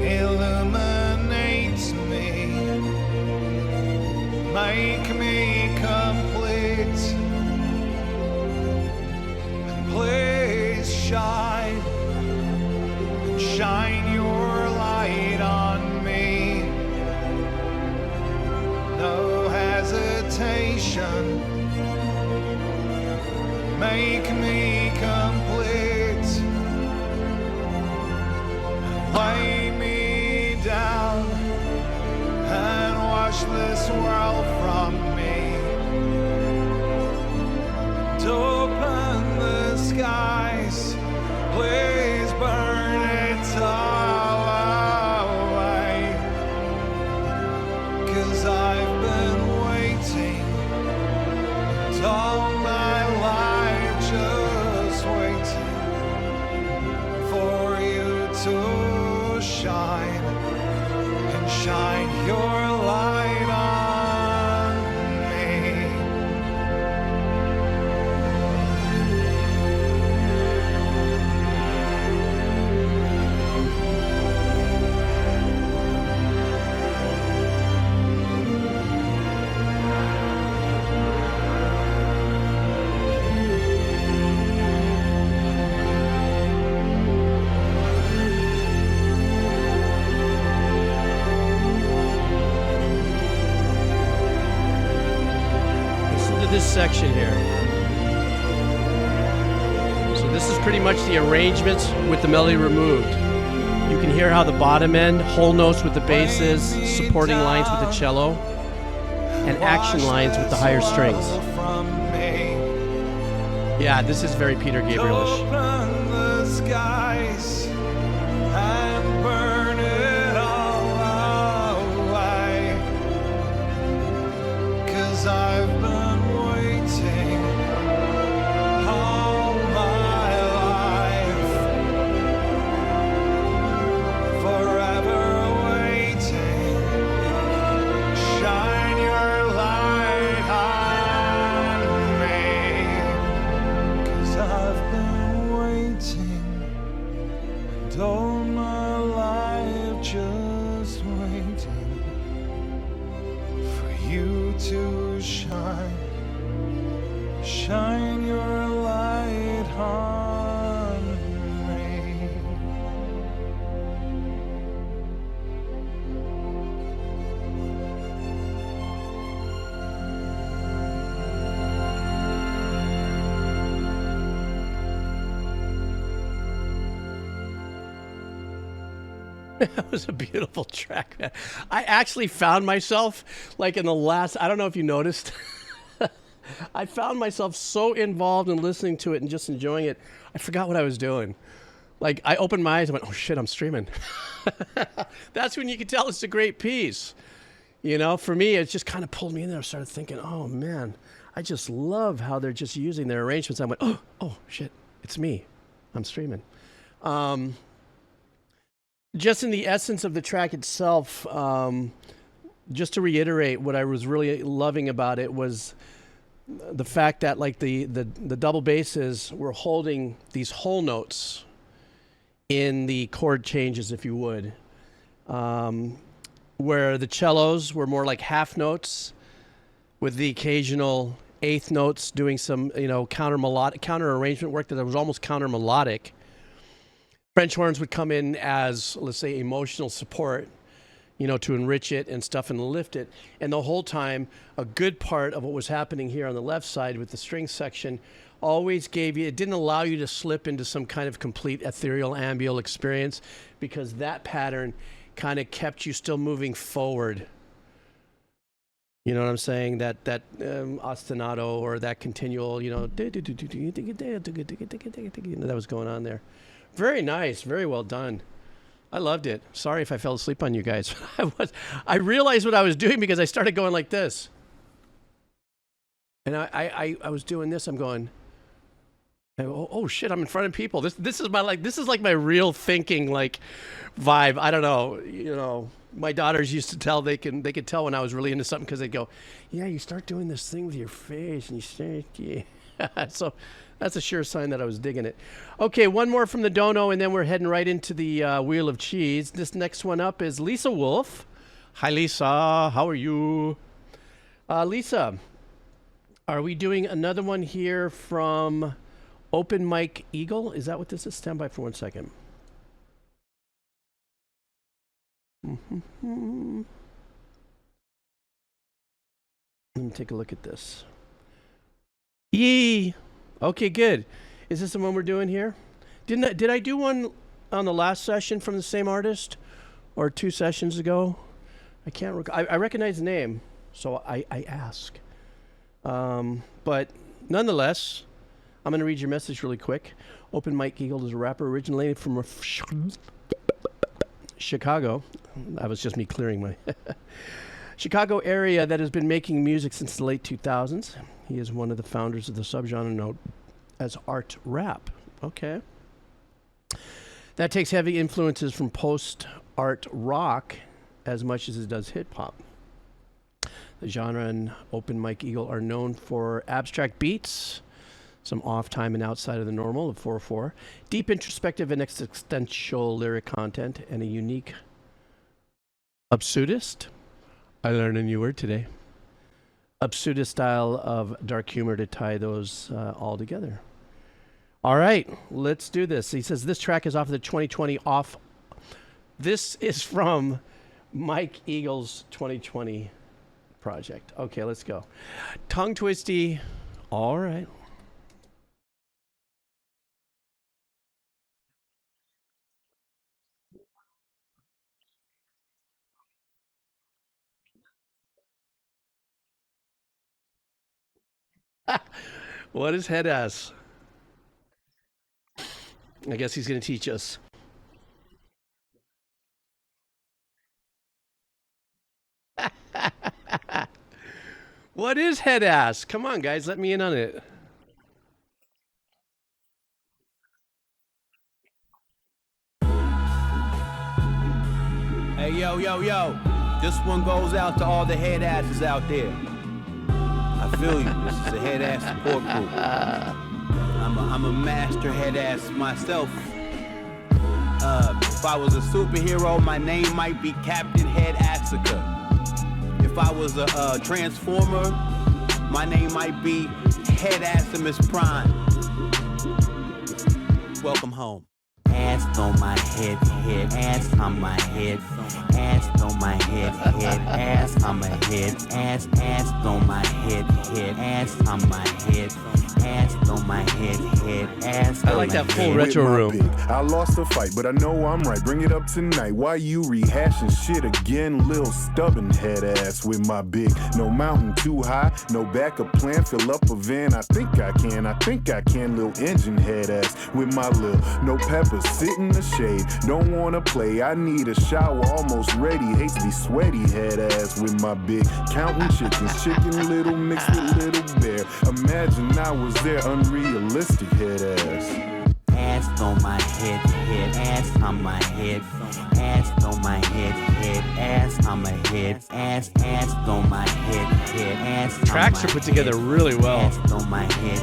Illuminate me. Make me complete. And please shine, shine your light on me. No hesitation. Make me complete. Lay me down and wash this world from me. And open the skies, please burn it all away. 'Cause I've been waiting and all my life just waiting for you to shine and shine your light on me. This section here. So this is pretty much the arrangements with the melody removed. You can hear how the bottom end, whole notes with the basses, supporting lines with the cello, and action lines with the higher strings. Yeah, this is very Peter Gabrielish. Open the skies and burn it all away. 'Cause I've been waiting all my life, forever waiting. Shine your light on me. 'Cause I've been waiting and all my life just waiting for you to shine, shine your light on me. That was a beautiful track, man. I actually found myself, like in the last, I don't know if you noticed, I found myself so involved in listening to it and just enjoying it, I forgot what I was doing. Like, I opened my eyes and went, oh shit, I'm streaming. That's when you can tell it's a great piece. You know, for me, it just kind of pulled me in there. I started thinking, oh man, I just love how they're just using their arrangements. I went, oh shit, it's me. I'm streaming. Just in the essence of the track itself, just to reiterate, what I was really loving about it was the fact that like the double basses were holding these whole notes in the chord changes, if you would, where the cellos were more like half notes with the occasional eighth notes doing some, you know, counter arrangement work that was almost counter melodic. French horns would come in as, let's say, emotional support, you know, to enrich it and stuff and lift it. And the whole time, a good part of what was happening here on the left side with the string section always gave you, it didn't allow you to slip into some kind of complete ethereal ambial experience, because that pattern kind of kept you still moving forward You know what I'm saying? That ostinato or that continual, that was going on there. Very nice. Very well done. I loved it. Sorry if I fell asleep on you guys. I realized what I was doing because I started going like this. And I was doing this. I'm going, oh shit, I'm in front of people. This is like my real thinking like vibe. I don't know, my daughters used to tell they could tell when I was really into something because they'd go, yeah, you start doing this thing with your face and you start, yeah. So that's a sure sign that I was digging it. Okay, one more from the dono and then we're heading right into the Wheel of Cheese. This next one up is Lisa Wolf. Hi Lisa, how are you? Lisa, are we doing another one here from Open Mike Eagle? Is that what this is? Stand by for 1 second. Let me take a look at this. Yee! Okay, good. Is this the one we're doing here? Did I do one on the last session from the same artist? Or 2 sessions ago? I can't recall. I recognize the name, so I ask. But nonetheless, I'm going to read your message really quick. Open Mike Eagle is a rapper originated from Chicago. That was just me clearing my Chicago area that has been making music since the late 2000s. He is one of the founders of the subgenre known as art rap. Okay. That takes heavy influences from post-art rock as much as it does hip-hop. The genre and Open Mike Eagle are known for abstract beats, some off-time and outside of the normal of 4/4, deep introspective and existential lyric content, and a unique absurdist. I learned a new word today. Absurdist style of dark humor to tie those all together. All right, let's do this. He says this track is off of the 2020 off. This is from Mike Eagle's 2020 project. Okay, let's go. Tongue twisty. All right. What is Headass? I guess he's going to teach us. What is Headass? Come on, guys, let me in on it. Hey, yo. This one goes out to all the head asses out there. I feel you. This is a head ass support group. I'm a master head ass myself. If I was a superhero, my name might be Captain Head Axica. If I was a transformer, my name might be Head Assimus Prime. Welcome home. Ass on my head, ass on my head, ass on my head, ass on my head, ass on my head, ass on my head, ass on my head, ass. I like that full retro room. I lost the fight, but I know I'm right. Bring it up tonight. Why you rehashing shit again? Lil stubborn head ass with my big. No mountain too high, no backup plan. Fill up a van. I think I can. Lil engine head ass with my lil. No pepper. Sit in the shade, don't wanna play. I need a shower, almost ready. Hate to be sweaty, head ass with my big counting chickens. Chicken little mixed with little bear. Imagine I was there, unrealistic head ass. Ass on my head, ass on my head, ass on my head, ass on my head, ass on my head, ass. Tracks are put together really well. Ass on my head,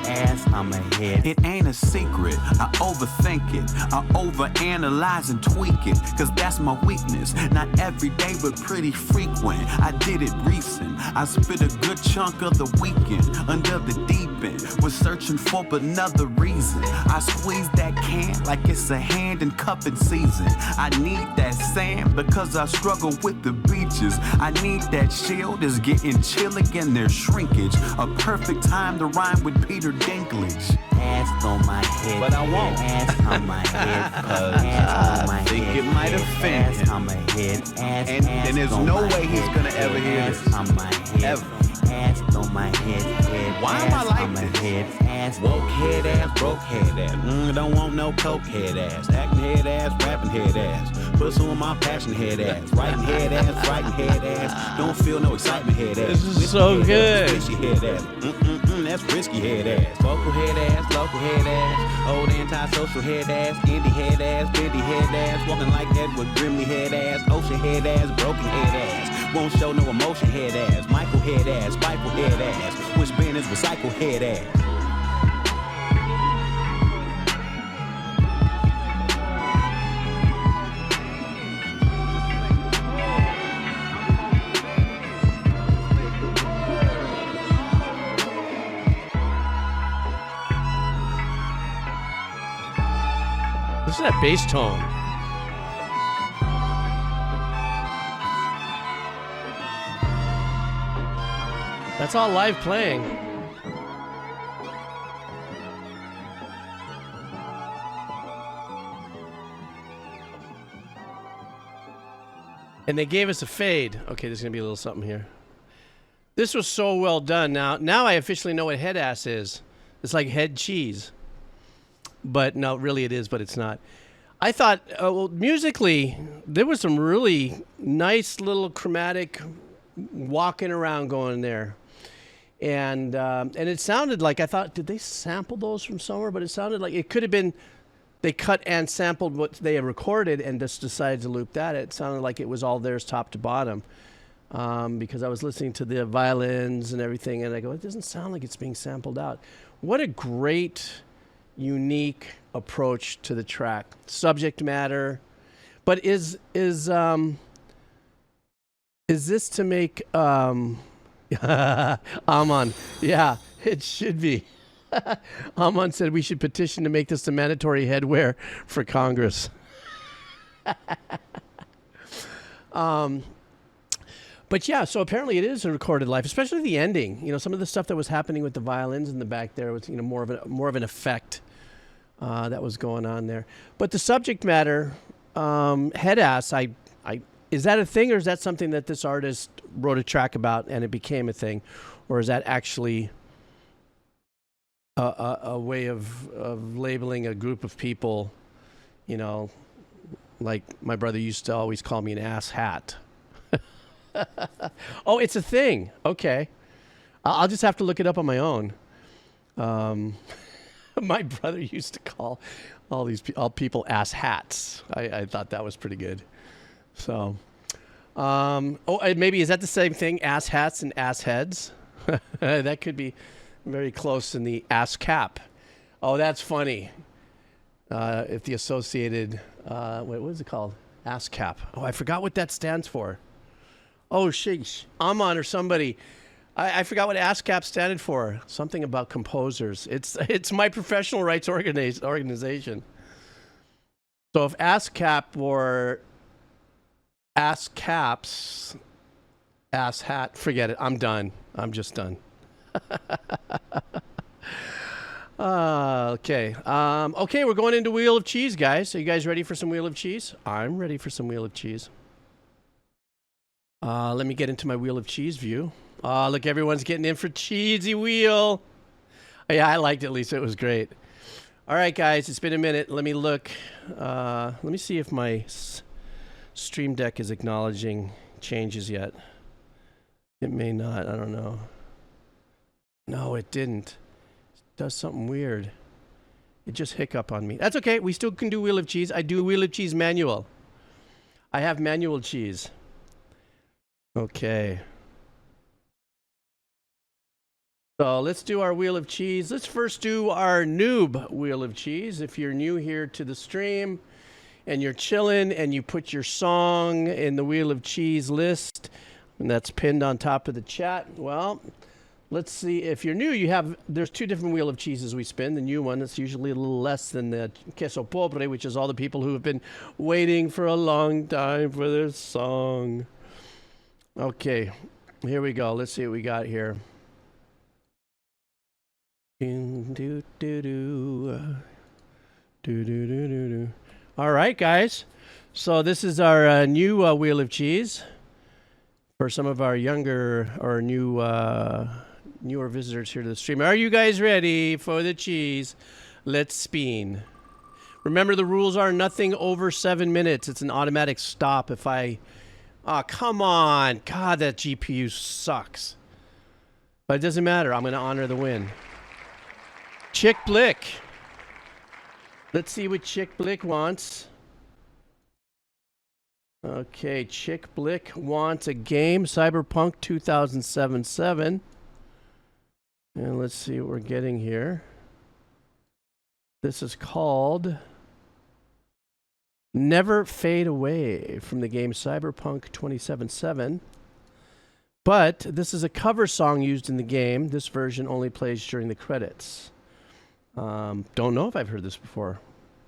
ass on my head. It ain't a secret, I overthink it, I overanalyze and tweak it, cause that's my weakness. Not every day, but pretty frequent. I did it recent, I spit a good chunk of the weekend under the deep end. Was searching for another reason. I squeeze that can like it's a hand in cupping season. I need that sand because I struggle with the beaches. I need that shield is getting chilly and there's shrinkage. A perfect time to rhyme with Peter Dinklage. Ass on my head, but I won't. Ass on my head, Cause I think it might offend him. on my head, ass, And there's no way he's gonna ever hear this. on my head, Ever. ass on my head, Why am I ass like on my this? head, ass. Woke head ass, broke head ass. Don't want no coke head ass. Acting head ass, rapping head ass. Put some of my passion head ass. Writing head ass, writing head ass. Don't feel no excitement head ass. This is Whiskey so head good. Ass, fishy head ass. That's risky head ass. Vocal head ass, local head ass. Old anti-social head ass. Indie head ass, bendy head ass. Walking like Edward Grimley head ass. Ocean head ass, broken head ass. Won't show no emotion head ass. Michael head ass, spiteful head ass. Which Ben is recycle head ass. Listen to that bass tone. That's all live playing. And they gave us a fade. Okay, there's gonna be a little something here. This was so well done. Now I officially know what Headass is. It's like head cheese. But no, really it is, but it's not. I thought, well, musically, there was some really nice little chromatic walking around going there. And it sounded like, I thought, did they sample those from somewhere? But it sounded like it could have been, they cut and sampled what they had recorded and just decided to loop that. It sounded like it was all theirs top to bottom. Because I was listening to the violins and everything, and I go, it doesn't sound like it's being sampled out. What a great, unique approach to the track. Subject matter. But is this to make Amon? Yeah, it should be. Amon said we should petition to make this a mandatory headwear for Congress. But yeah, so apparently it is a recorded live, especially the ending. You know, some of the stuff that was happening with the violins in the back there was, you know, more of an effect that was going on there. But the subject matter, Headass, is that a thing, or is that something that this artist wrote a track about and it became a thing, or is that actually a way of labeling a group of people? You know, like my brother used to always call me an ass hat. Oh, it's a thing. Okay. I'll just have to look it up on my own. My brother used to call all people ass hats. I thought that was pretty good. So, maybe is that the same thing? Ass hats and ass heads? That could be very close in the ass cap. Oh, that's funny. If the associated, what is it called? Ass cap. Oh, I forgot what that stands for. Oh, sheesh. Amon or somebody. I forgot what ASCAP standed for. Something about composers. It's my professional rights organization. So if ASCAP were ASCAPs, ass hat, forget it. I'm done. I'm just done. Okay. Okay, we're going into Wheel of Cheese, guys. Are you guys ready for some Wheel of Cheese? I'm ready for some Wheel of Cheese. Let me get into my Wheel of Cheese view. Look, everyone's getting in for Cheesy Wheel. Yeah, I liked it, Lisa. It was great. All right, guys, it's been a minute. Let me look. Let me see if my Stream Deck is acknowledging changes yet. It may not. I don't know. No, it didn't. It does something weird. It just hiccup on me. That's okay. We still can do Wheel of Cheese. I do Wheel of Cheese manual. I have manual cheese. Okay. So let's do our Wheel of Cheese. Let's first do our noob Wheel of Cheese. If you're new here to the stream and you're chilling and you put your song in the Wheel of Cheese list, and that's pinned on top of the chat, well, let's see. If you're new, there's two different Wheel of Cheeses we spin. The new one that's usually a little less than the queso pobre, which is all the people who have been waiting for a long time for their song. Okay, here we go. Let's see what we got here. All right, guys. So this is our new Wheel of Cheese for some of our younger or newer visitors here to the stream. Are you guys ready for the cheese? Let's spin. Remember, the rules are nothing over 7 minutes. It's an automatic stop if I... Oh, come on. God, that GPU sucks. But it doesn't matter. I'm going to honor the win. Chick Blick. Let's see what Chick Blick wants. Okay, Chick Blick wants a game, Cyberpunk 2077. And let's see what we're getting here. This is called Never Fade Away from the game Cyberpunk 2077. But this is a cover song used in the game. This version only plays during the credits. Don't know if I've heard this before.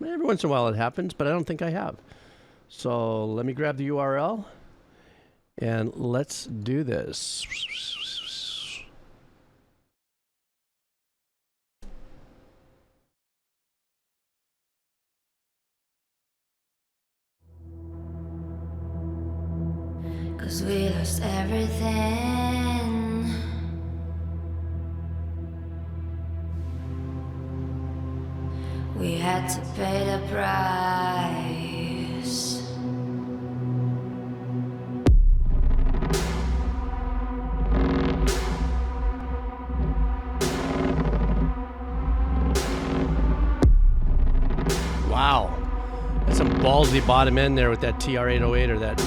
Every once in a while it happens, but I don't think I have. So let me grab the URL and let's do this. Cause we lost everything. We had to pay the price. Wow. That's some ballsy bottom end there with that TR-808 or that.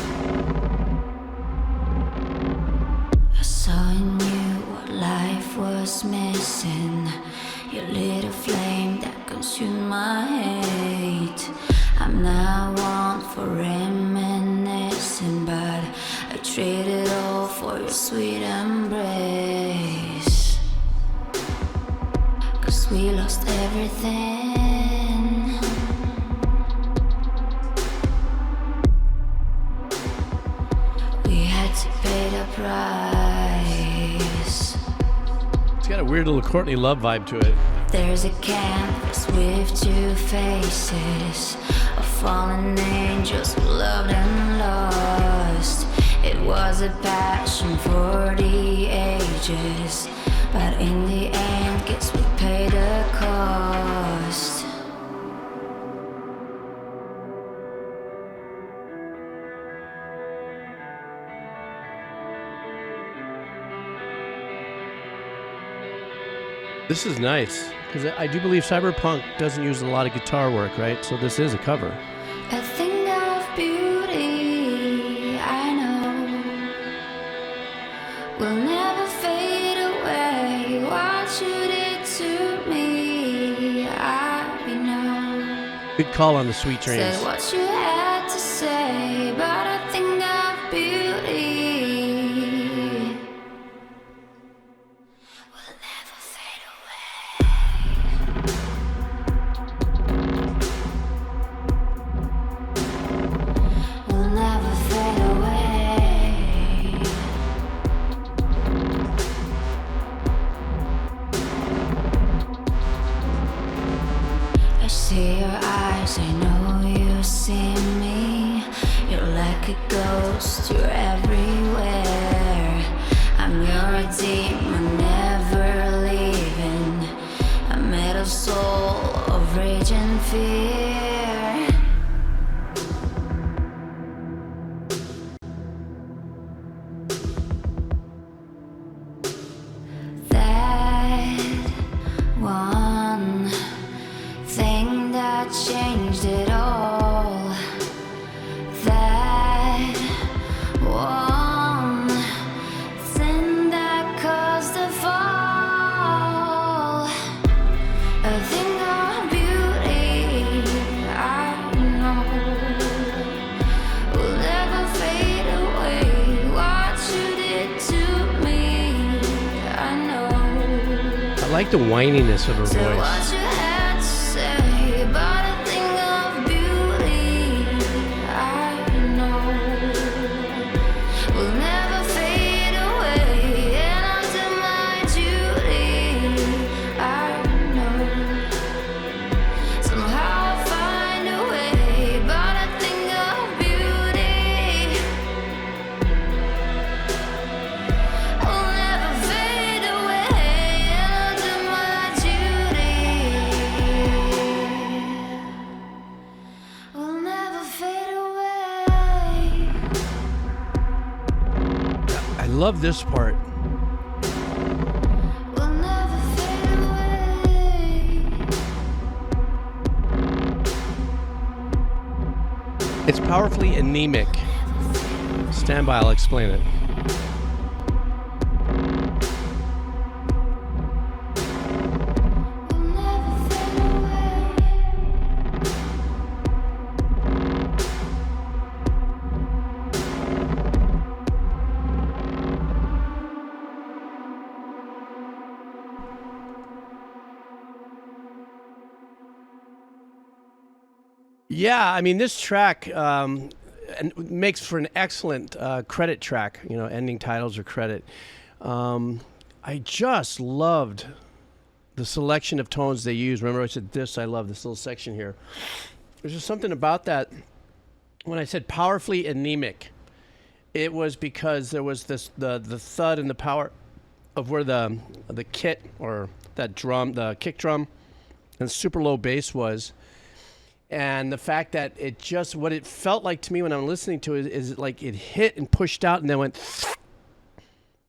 I saw in you what life was missing. You lit a flame that consumed my hate. I'm now one for reminiscing, but I traded all for your sweet embrace. Cause we lost everything. We had to pay the price. It's got a weird little Courtney Love vibe to it. There's a canvas with two faces of fallen angels who loved and lost. It was a passion for the ages, but in the end, guess we paid the cost. This is nice, because I do believe Cyberpunk doesn't use a lot of guitar work, right? So this is a cover. A thing of beauty, I know, will never fade away. What you did to me, I know. Good call on the Sweet Dreams. Said what you had to say, but a thing of beauty. See your eyes, I know you see me. You're like a ghost, you're everywhere. I'm your demon, never leaving. I made a soul of rage and fear. That one thing that changed it all. That one thing that caused the fall. A thing of beauty, I know, will never fade away. What you did to me, I know. I like the whininess of her So voice. what you had to say, but a thing of beauty, I know, will never fade away. And I'll do my duty, I know. Somehow I love this part. will never fade away. It's powerfully anemic. Stand by, I'll explain it. Will never fade away. Yeah, I mean, this track makes for an excellent credit track, you know, ending titles or credit. I just loved the selection of tones they used. Remember I said this, I love this little section here. There's just something about that. When I said powerfully anemic, it was because there was this the thud and the power of where the kit or that drum, the kick drum and super low bass was. And the fact that it just, what it felt like to me when I'm listening to it is like it hit and pushed out and then went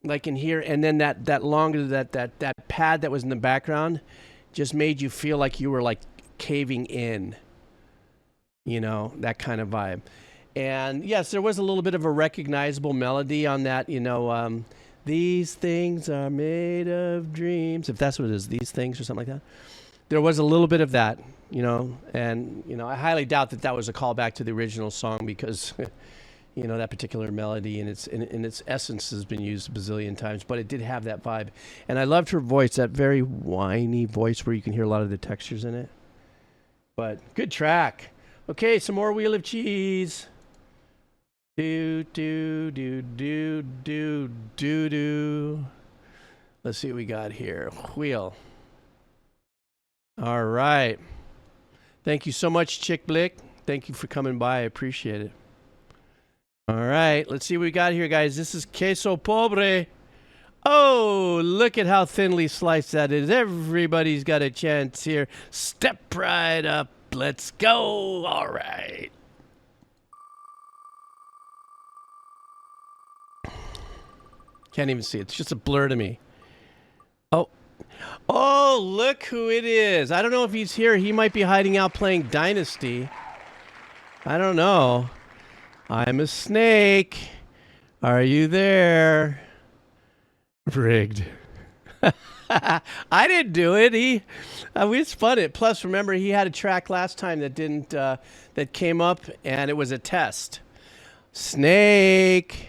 like in here. And then that longer, that pad that was in the background just made you feel like you were like caving in, you know, that kind of vibe. And yes, there was a little bit of a recognizable melody on that, you know, these things are made of dreams, if that's what it is, these things or something like that. There was a little bit of that, you know, and, you know, I highly doubt that was a callback to the original song because, you know, that particular melody and its essence has been used a bazillion times, but it did have that vibe. And I loved her voice, that very whiny voice where you can hear a lot of the textures in it. But good track. Okay, some more Wheel of Cheese. Do, do, do, do, do, do, do. Let's see what we got here. Wheel. All right. Thank you so much, Chick Blick. Thank you for coming by. I appreciate it. All right. Let's see what we got here, guys. This is Queso Pobre. Oh, look at how thinly sliced that is. Everybody's got a chance here. Step right up. Let's go. All right. Can't even see it. It's just a blur to me. Oh. Oh, look who it is. I don't know if he's here. He might be hiding out playing Dynasty. I don't know. I'm a snake. Are you there? Rigged. I didn't do it. We spun it. Plus, remember, he had a track last time that didn't, that came up, and it was a test. Snake.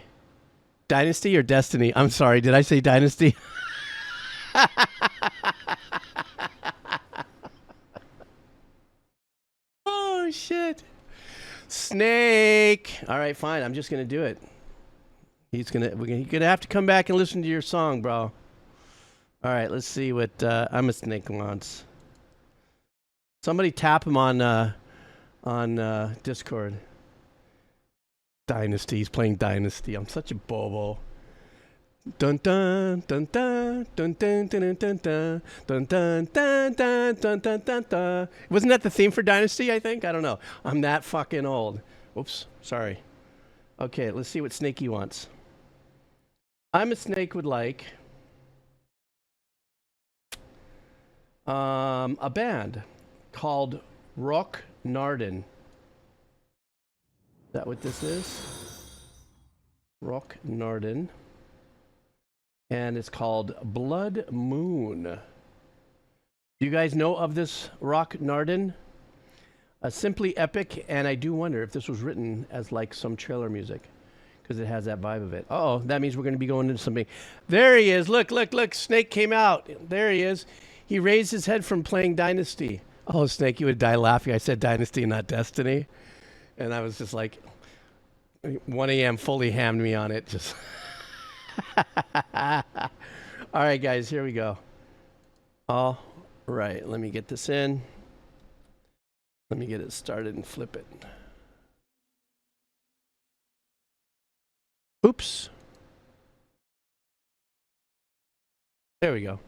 Dynasty or Destiny? I'm sorry. Did I say Dynasty? Oh, shit. Snake. All right, fine. I'm just going to do it. You're going to have to come back and listen to your song, bro. All right, let's see what I'm a Snake wants. Somebody tap him on Discord. Dynasty. He's playing Dynasty. I'm such a bobo. Dun dun dun dun dun dun dun dun dun dun dun dun dun dun dun dun dun. Wasn't that the theme for Dynasty? I think, I don't know. I'm that fucking old. Oops, sorry. Okay, let's see what Snakey wants. I'm a Snake would like a band called Rock Nardin. Is that what this is? Rock Nardin. And it's called Blood Moon. Do you guys know of this Rock Nardin? Simply epic, and I do wonder if this was written as like some trailer music, because it has that vibe of it. Uh-oh, that means we're going to be going into something. There he is. Look, look, look. Snake came out. There he is. He raised his head from playing Dynasty. Oh, Snake, you would die laughing. I said Dynasty, not Destiny. And I was just like, 1 a.m. fully hammed me on it. Just... All right, guys, here we go. All right, let me get this in. Let me get it started and flip it. Oops. There we go.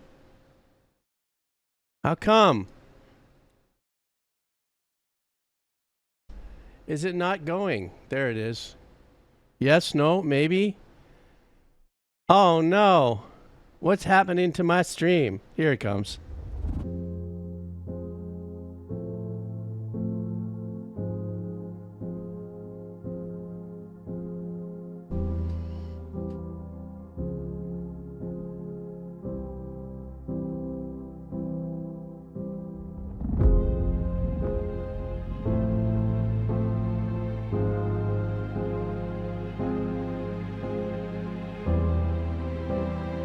How come? Is it not going? There it is. Yes, no, maybe. Oh no. What's happening to my stream? Here it comes.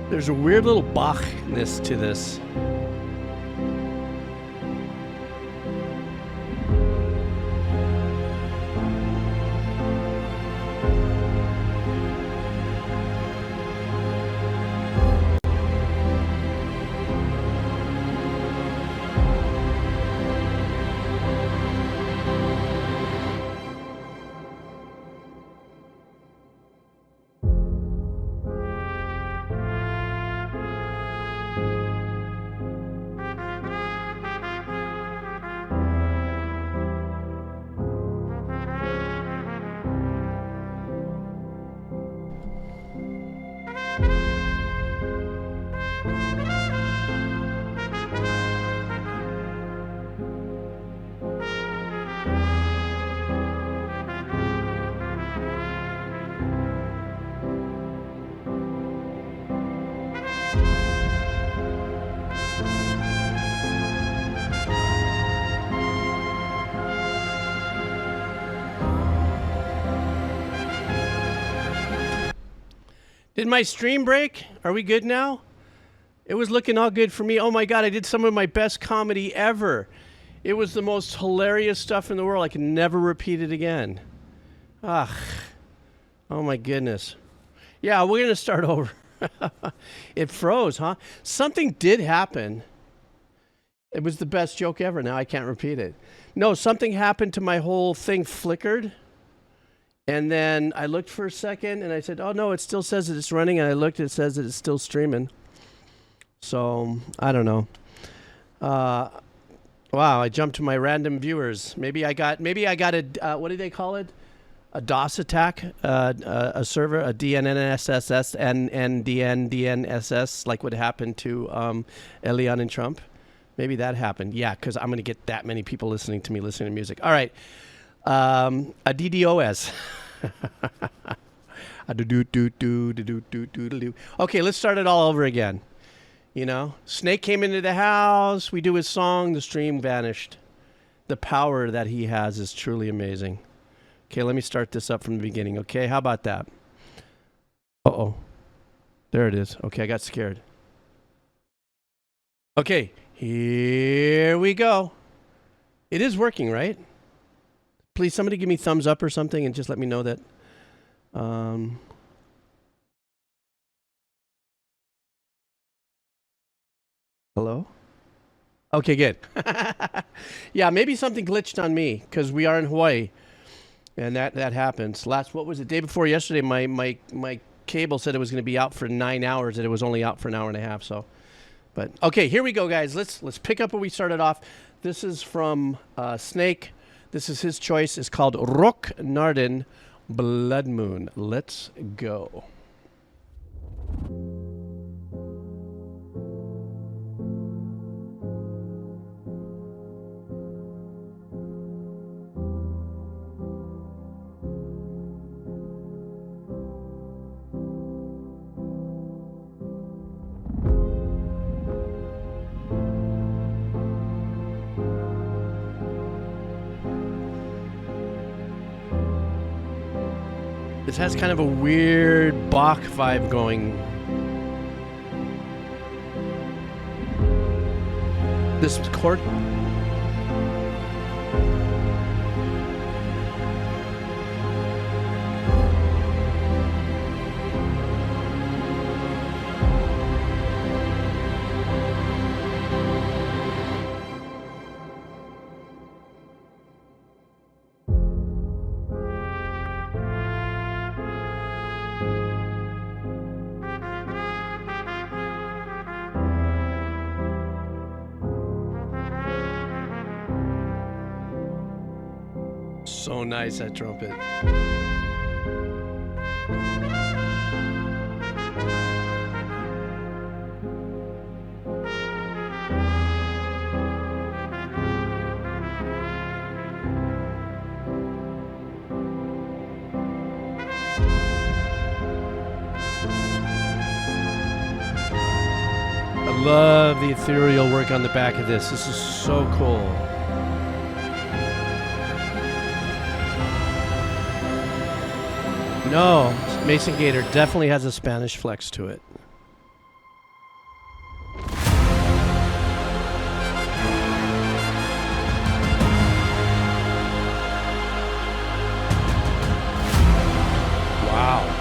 There's a weird little Bach-ness to this. Did my stream break? Are we good now? It was looking all good for me. Oh my God, I did some of my best comedy ever. It was the most hilarious stuff in the world. I can never repeat it again. Ah, oh my goodness. Yeah, we're gonna start over. It froze, huh? Something did happen. It was the best joke ever. Now I can't repeat it. No, something happened to my whole thing flickered. And then I looked for a second and I said, oh no, it still says that it's running. And I looked, it says that it's still streaming. So I don't know. Wow, I jumped to my random viewers. Maybe I got a, what do they call it? A DOS attack, a server, a DNSSS and DNSS, like what happened to Elian and Trump. Maybe that happened. Yeah, because I'm going to get that many people listening to me listening to music. All right. A DDoS. Okay, let's start it all over again. You know, Snake came into the house. We do his song. The stream vanished. The power that he has is truly amazing. Okay, let me start this up from the beginning. Okay, how about that? Uh-oh. There it is. Okay, I got scared. Okay, here we go. It is working, right? Please, somebody give me thumbs up or something and just let me know that. Hello? Okay, good. Yeah, maybe something glitched on me because we are in Hawaii, and that happens. What was it? Day before yesterday, my cable said it was going to be out for 9 hours, and it was only out for an hour and a half. So, but okay, here we go, guys. Let's pick up where we started off. This is from Snake. This is his choice. It's called Rock Nardin Blood Moon. Let's go. This has kind of a weird Bach vibe going. This chord. So nice, that trumpet. love the ethereal work on the back of this. This is so cool. No, Mason Gator definitely has a Spanish flex to it. Wow.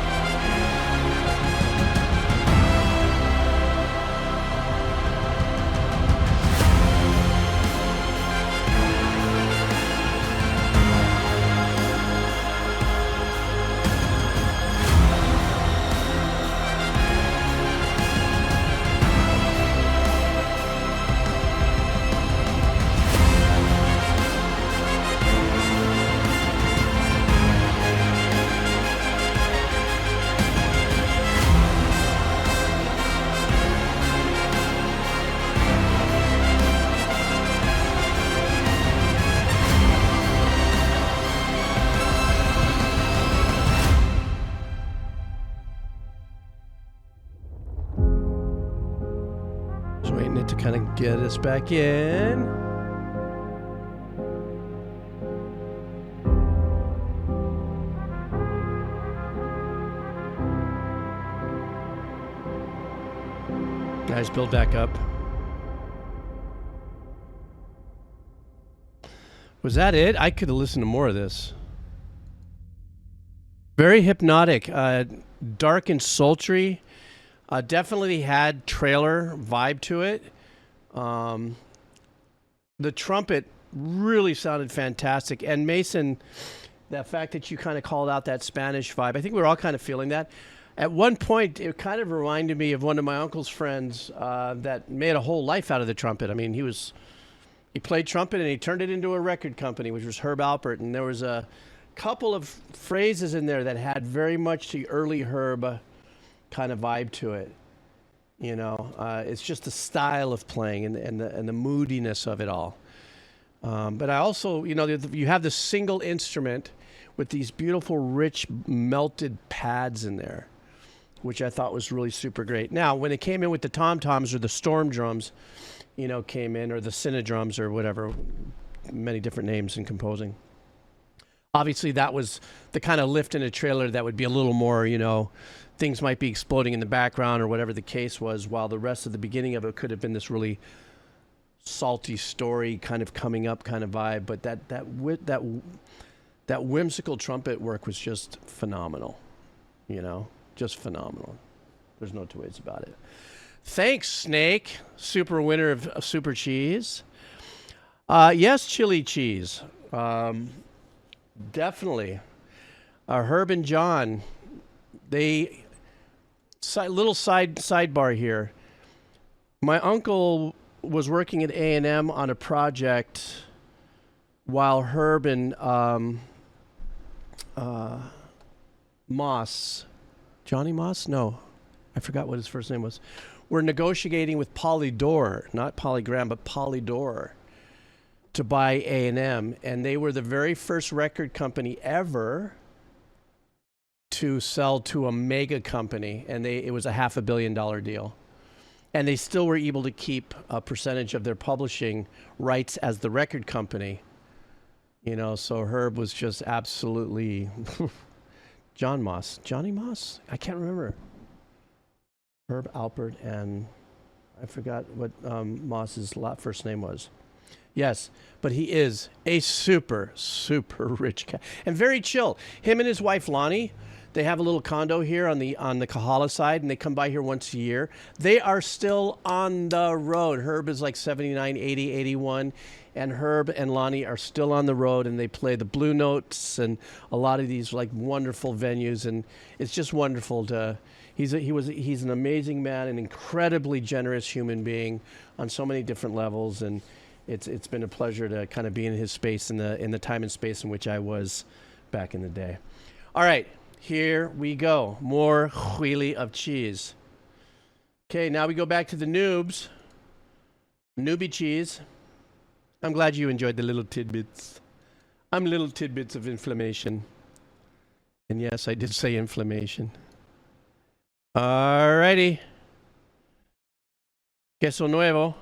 To kind of get us back in. Guys, build back up. Was that it? I could have listened to more of this. Very hypnotic, dark and sultry. Definitely had trailer vibe to it. The trumpet really sounded fantastic. And Mason, that fact that you kind of called out that Spanish vibe, I think we were all kind of feeling that. At one point, it kind of reminded me of one of my uncle's friends that made a whole life out of the trumpet. I mean, he played trumpet and he turned it into a record company, which was Herb Alpert. And there was a couple of phrases in there that had very much the early Herb kind of vibe to it. You know, it's just the style of playing and the moodiness of it all. But I also, you know, you have the single instrument with these beautiful, rich, melted pads in there, which I thought was really super great. Now, when it came in with the tom-toms or the storm drums, you know, came in, or the cinedrums or whatever, many different names in composing. Obviously, that was the kind of lift in a trailer that would be a little more, you know, things might be exploding in the background or whatever the case was, while the rest of the beginning of it could have been this really salty story kind of coming up kind of vibe. But that whimsical trumpet work was just phenomenal, you know, just phenomenal. There's no two ways about it. Thanks, Snake, super winner of Super Cheese. Yes, chili cheese. Definitely. Herb and John, little sidebar here. My uncle was working at A&M on a project while Herb and Moss, Johnny Moss? No, I forgot what his first name was. Were negotiating with Polydor, not Polygram, but Polydor, to buy A&M, and they were the very first record company ever to sell to a mega company, and it was a $500 million deal. And they still were able to keep a percentage of their publishing rights as the record company. You know, so Herb was just absolutely Johnny Moss? I can't remember. Herb Alpert, and I forgot what Moss's first name was. Yes, but he is a super, super rich cat and very chill. Him and his wife Lonnie, they have a little condo here on the Kahala side, and they come by here once a year. They are still on the road. Herb is like 79, 80, 81, and Herb and Lonnie are still on the road, and they play the Blue Notes and a lot of these like wonderful venues, and it's just wonderful to. He's an amazing man, an incredibly generous human being on so many different levels, and it's been a pleasure to kind of be in his space in the time and space in which I was back in the day. All right, here we go. More wheelie of cheese. Okay, now we go back to the noobs. Newbie cheese. I'm glad you enjoyed the little tidbits. I'm little tidbits of inflammation. And yes, I did say inflammation. Alrighty. Queso nuevo.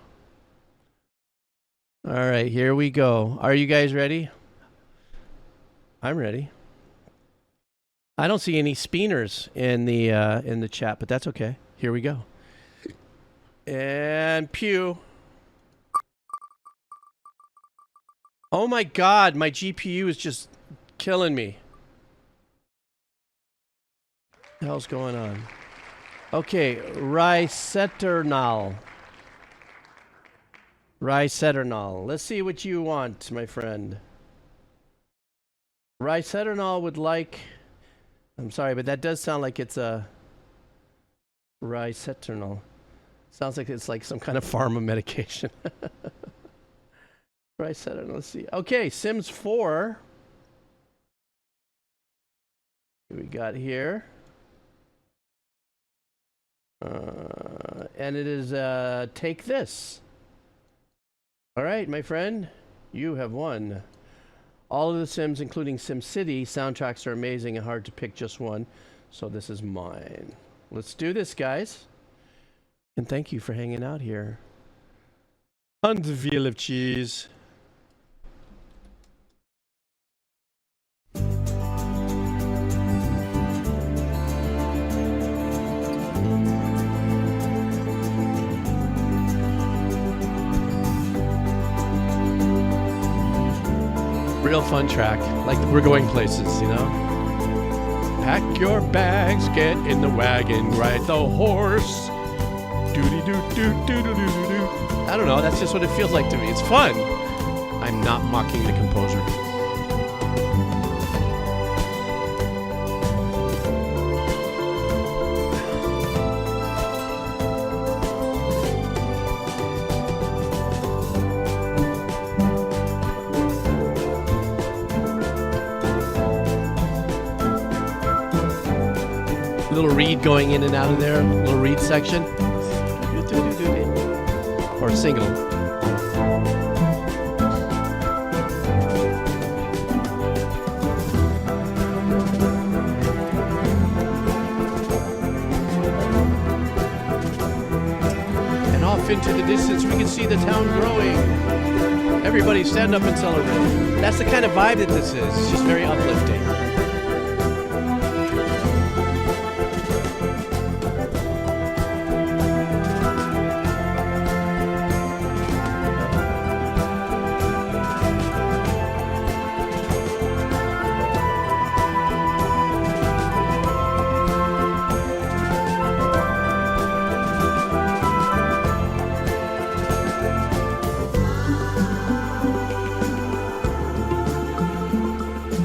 All right, here we go. Are you guys ready? I'm ready. I don't see any speeners in the chat, but that's okay. Here we go. And pew. Oh my God, my GPU is just killing me. What the hell's going on? Okay, Raiseternal. Raiseternal. Let's see what you want, my friend. Raiseternal would like... I'm sorry, but that does sound like it's a... Raiseternal. Sounds like it's like some kind of pharma medication. Raiseternal, let's see. Okay, Sims 4. What we got here? And it is Take This. All right, my friend, you have won. All of the Sims, including SimCity, soundtracks are amazing and hard to pick just one. So this is mine. Let's do this, guys. And thank you for hanging out here. On the Wheel of Cheese. Real fun track, like we're going places, you know. Pack your bags, get in the wagon, ride the horse. Doody doo doo doo doo doo doo. I don't know, that's just what it feels like to me. It's fun. I'm not mocking the composer. Little reed going in and out of there, little reed section. Or single. And off into the distance we can see the town growing. Everybody stand up and celebrate. That's the kind of vibe that this is. It's just very uplifting.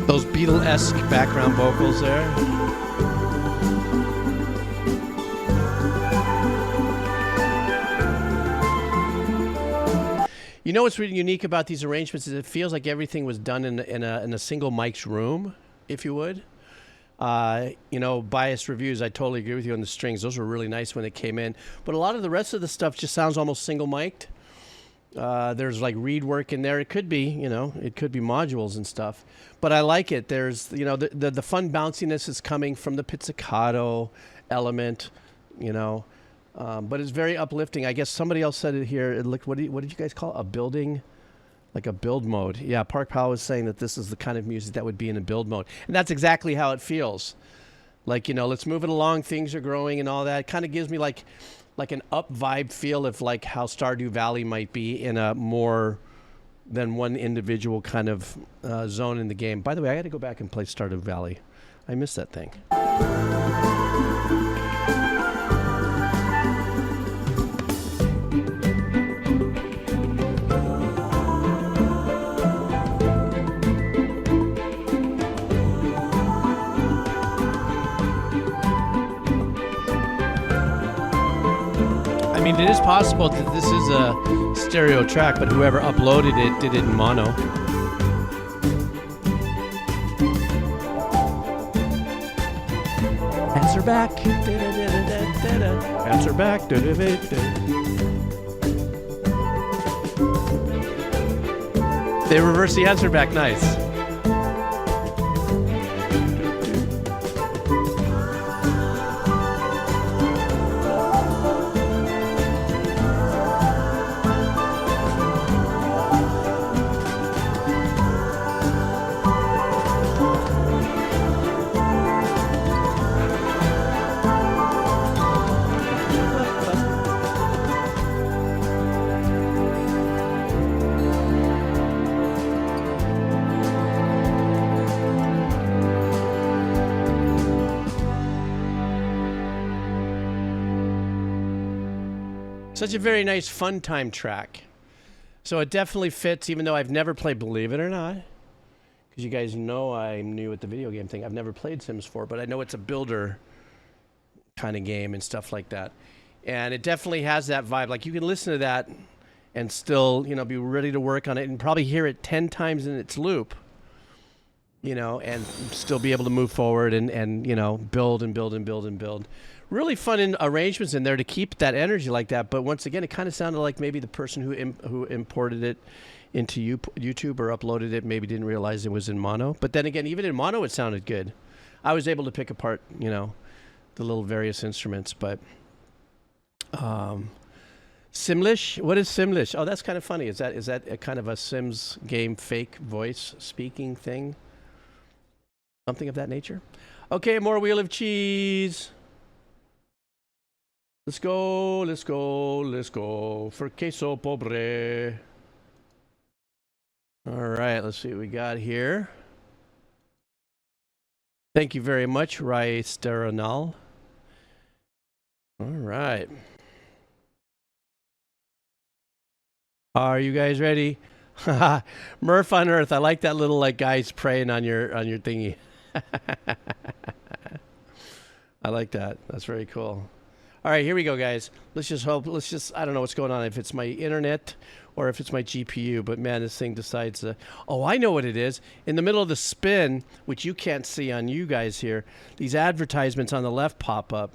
Those Beatle-esque background vocals there. You know what's really unique about these arrangements is it feels like everything was done in a single mic's room, if you would. You know, biased reviews, I totally agree with you on the strings. Those were really nice when it came in. But a lot of the rest of the stuff just sounds almost single mic'd. There's like reed work in there. It could be, you know, it could be modules and stuff. But I like it. There's, you know, the fun bounciness is coming from the pizzicato element, you know. But it's very uplifting. I guess somebody else said it here. It looked, what did you guys call it? A building? Like a build mode. Yeah, Park Powell was saying that this is the kind of music that would be in a build mode. And that's exactly how it feels. Like, you know, let's move it along. Things are growing and all that. It kind of gives me like an up vibe feel of like how Stardew Valley might be in a more than one individual kind of zone in the game. By the way, I got to go back and play Stardew Valley. I miss that thing. I mean, it is possible that this is a stereo track, but whoever uploaded it did it in mono. Answer back. Answer back. They reverse the answer back. Nice. Such a very nice fun time track. So it definitely fits, even though I've never played, believe it or not, because you guys know I'm new at the video game thing. I've never played Sims 4, but I know it's a builder kind of game and stuff like that. And it definitely has that vibe. Like, you can listen to that and still, you know, be ready to work on it and probably hear it 10 times in its loop, you know, and still be able to move forward and you know, build and build and build and build. Really fun arrangements in there to keep that energy like that. But once again, it kind of sounded like maybe the person who imported it into YouTube or uploaded it maybe didn't realize it was in mono. But then again, even in mono, it sounded good. I was able to pick apart, you know, the little various instruments. But Simlish? What is Simlish? Oh, that's kind of funny. Is that a kind of a Sims game fake voice speaking thing? Something of that nature? Okay, more Wheel of Cheese. Let's go, let's go, let's go for queso pobre. All right, let's see what we got here. Thank you very much, Raisteronal. All right. Are you guys ready? Murph on Earth. I like that little like guys praying on your thingy. I like that. That's very cool. All right, here we go, guys. Let's just hope. I don't know what's going on, if it's my internet or if it's my GPU, but man, this thing decides to... Oh, I know what it is. In the middle of the spin, which you can't see on you guys here, these advertisements on the left pop up,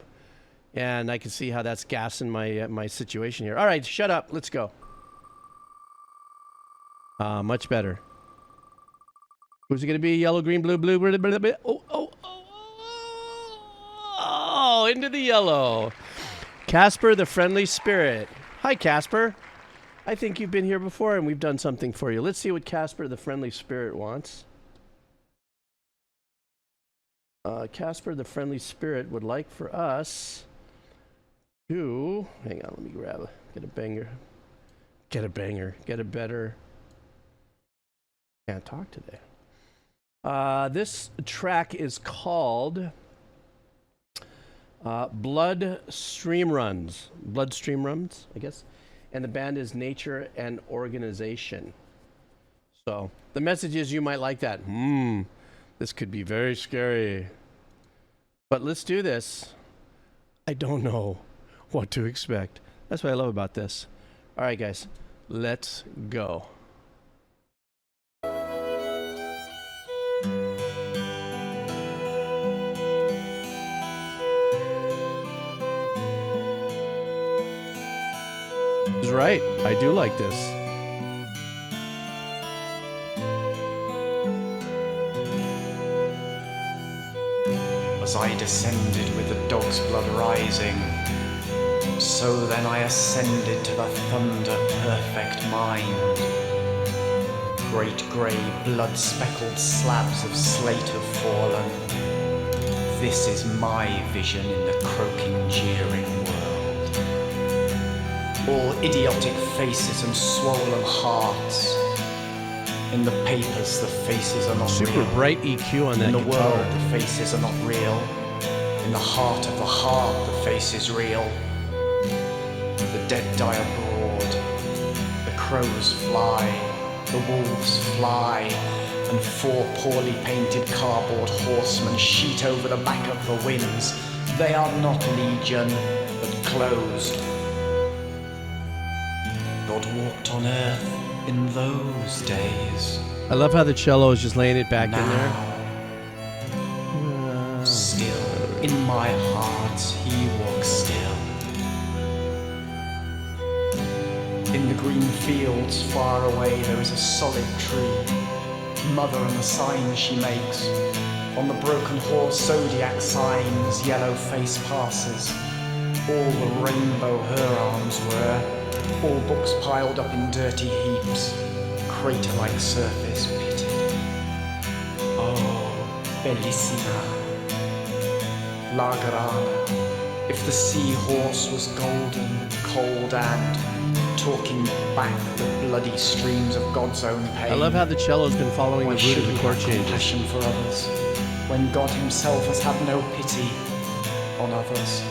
and I can see how that's gassing my situation here. All right, shut up. Let's go. Much better. Who's it going to be? Yellow, green, blue, blue, blah, blah, blah. Oh, into the yellow. Casper the Friendly Spirit. Hi, Casper. I think you've been here before and we've done something for you. Let's see what Casper the Friendly Spirit wants. Casper the Friendly Spirit would like for us to... Hang on, let me get a banger. Get a banger. Get a better... Can't talk today. This track is called Bloodstreamruns. Bloodstreamruns, I guess. And the band is Nature and Organization. So the message is you might like that. This could be very scary. But let's do this. I don't know what to expect. That's what I love about this. All right, guys, let's go. Right, I do like this. As I descended with the dog's blood rising, so then I ascended to the thunder perfect mind. Great grey blood-speckled slabs of slate have fallen. This is my vision in the croaking, jeering world. All idiotic faces and swollen hearts. In the papers, the faces are not real. Super bright EQ on that guitar. In the guitar. world, the faces are not real. In the heart of the heart, the face is real. The dead die abroad. The crows fly. The wolves fly. And 4 poorly painted cardboard horsemen sheet over the back of the winds. They are not legion, but closed. God walked on earth in those days. I love how the cello is just laying it back now, in there. Still, in my heart, he walks still. In the green fields far away, there is a solid tree. Mother and the signs she makes. On the broken horse, zodiac signs, yellow face passes. All the rainbow her arms were. All books piled up in dirty heaps, crater-like surface pitted. Oh, bellissima, la grana. If the seahorse was golden, cold, and talking back the bloody streams of God's own pain. I love how the cello's been following the root of the chord changes. Compassion for others, when God himself has had no pity on others.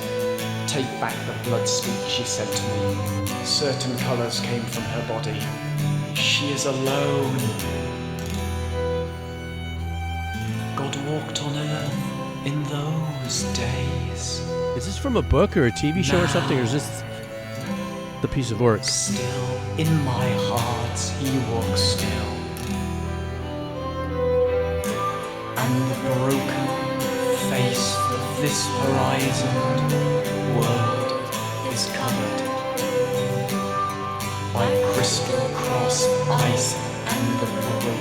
Take back the blood speak, she said to me. Certain colours came from her body. She is alone. God walked on earth in those days. Is this from a book or a TV show or something, or is this the piece of work? Still in my heart he walks still. And the broken face of this horizon world is covered by crystal cross ice, and the broken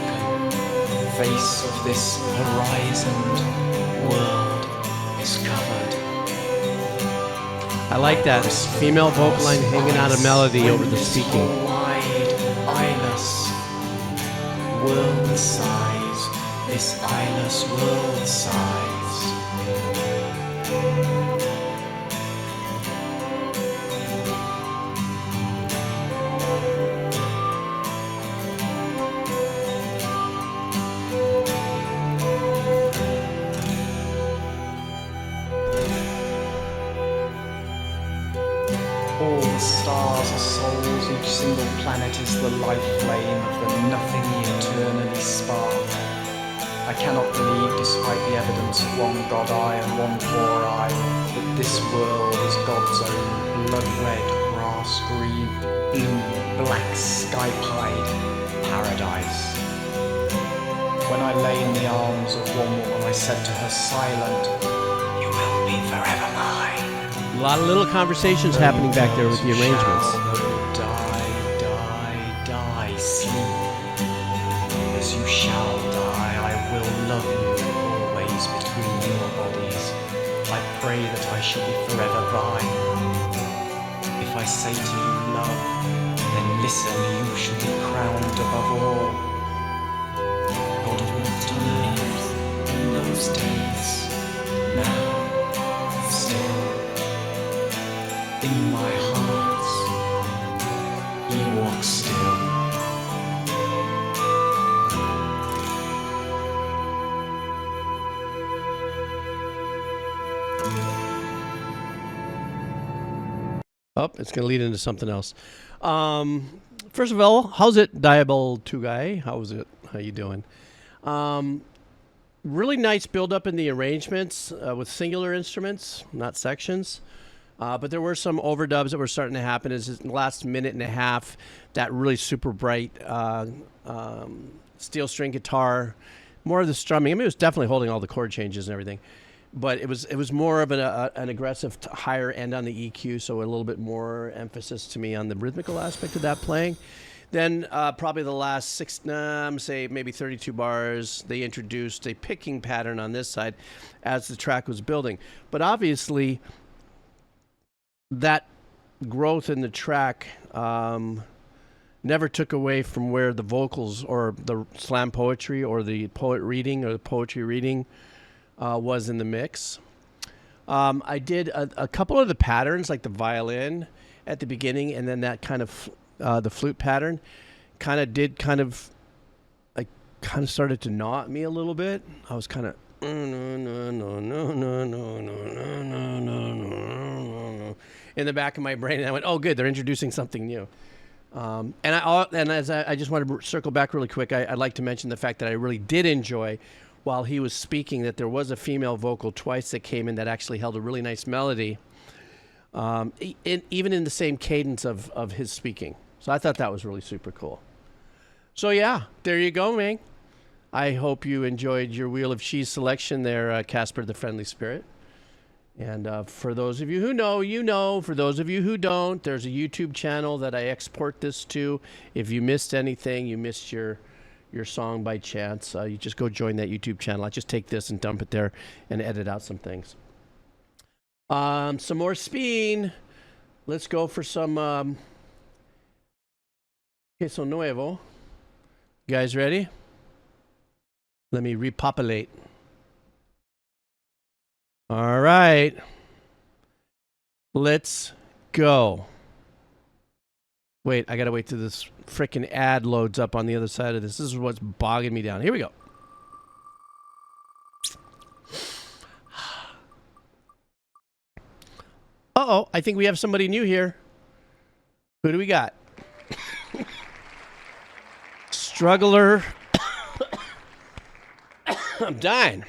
face of this horizon world is covered. I like that female vocal line hanging out a melody over the speaking. Wide, eyeless world size, this eyeless world size. All the stars are souls, each single planet is the life flame of the nothing eternally spark. I cannot believe, despite the evidence of one god eye and one poor eye, that this world is God's own blood-red, grass-green, blue, black, sky-pied paradise. When I lay in the arms of one woman, I said to her, silent, "You will be forever mine." A lot of little conversations happening back there with the arrangements. Die, sleep. As you shall die, I will love you always between your bodies. I pray that I shall be forever thine. If I say to you love, then listen, you shall be crowned above all. God walked on earth in those days, now, still. In my heart, he walks still. Oh, it's going to lead into something else. First of all, how's it, Diabol 2 guy? How's it? How you doing? Really nice build up in the arrangements with singular instruments, not sections. But there were some overdubs that were starting to happen. Is in the last minute and a half, that really super bright steel string guitar, more of the strumming. I mean, it was definitely holding all the chord changes and everything, but it was more of an aggressive higher end on the EQ, so a little bit more emphasis to me on the rhythmical aspect of that playing. Then probably the last say maybe 32 bars, they introduced a picking pattern on this side as the track was building. But obviously, that growth in the track never took away from where the vocals or the slam poetry or the poet reading or the poetry reading was in the mix. I did a couple of the patterns, like the violin at the beginning, and then that kind of the flute pattern kind of started to gnaw at me a little bit. I was kind of in the back of my brain, and I went, "Oh, good, they're introducing something new." I just wanted to circle back really quick. I'd like to mention the fact that I really did enjoy, while he was speaking, that there was a female vocal twice that came in that actually held a really nice melody, even in the same cadence of his speaking. So I thought that was really super cool. So yeah, there you go, man. I hope you enjoyed your Wheel of Cheese selection there, Casper the Friendly Spirit. And for those of you who know, you know. For those of you who don't, there's a YouTube channel that I export this to. If you missed anything, you missed your song by chance, you just go join that YouTube channel. I just take this and dump it there and edit out some things. Some more Speen. Let's go for some queso nuevo. You guys ready? Let me repopulate. All right. Let's go. Wait, I gotta wait till this frickin' ad loads up on the other side of this. This is what's bogging me down. Here we go. Uh-oh, I think we have somebody new here. Who do we got? Struggler. I'm dying.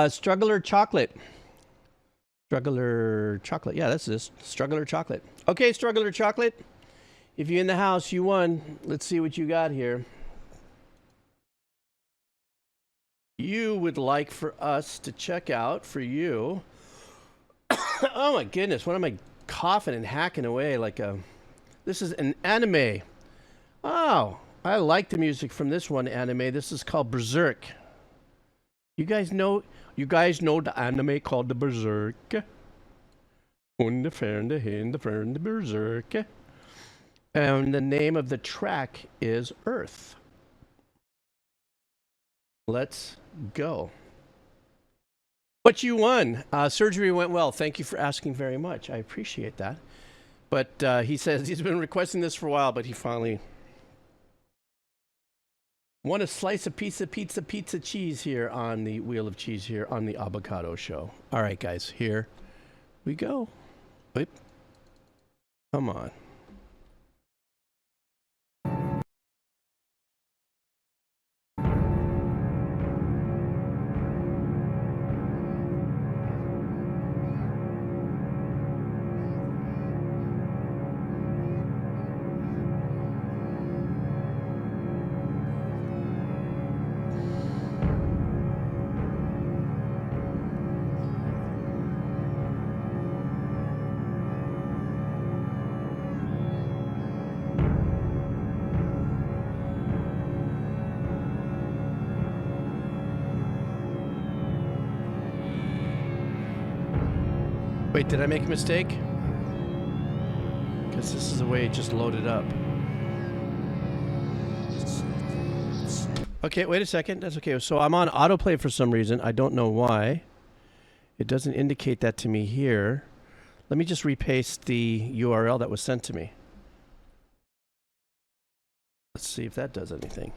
Struggler Chocolate. Struggler Chocolate. Yeah, that's this. Struggler Chocolate. Okay, Struggler Chocolate. If you're in the house, you won. Let's see what you got here. You would like for us to check out for you. Oh my goodness, what am I coughing and hacking away like a... This is an anime. Oh, I like the music from this one anime. This is called Berserk. You guys know the anime called the Berserk? Berserk. And the name of the track is Earth. Let's go. What you won? Surgery went well. Thank you for asking very much. I appreciate that. But he says he's been requesting this for a while, but he finally won a slice of pizza cheese here on the Wheel of Cheese here on the Abbacado Show. All right, guys, here we go. Wait. Come on. Wait, did I make a mistake? Because this is the way it just loaded up. Okay, wait a second. That's okay. So I'm on autoplay for some reason. I don't know why. It doesn't indicate that to me here. Let me just repaste the URL that was sent to me. Let's see if that does anything.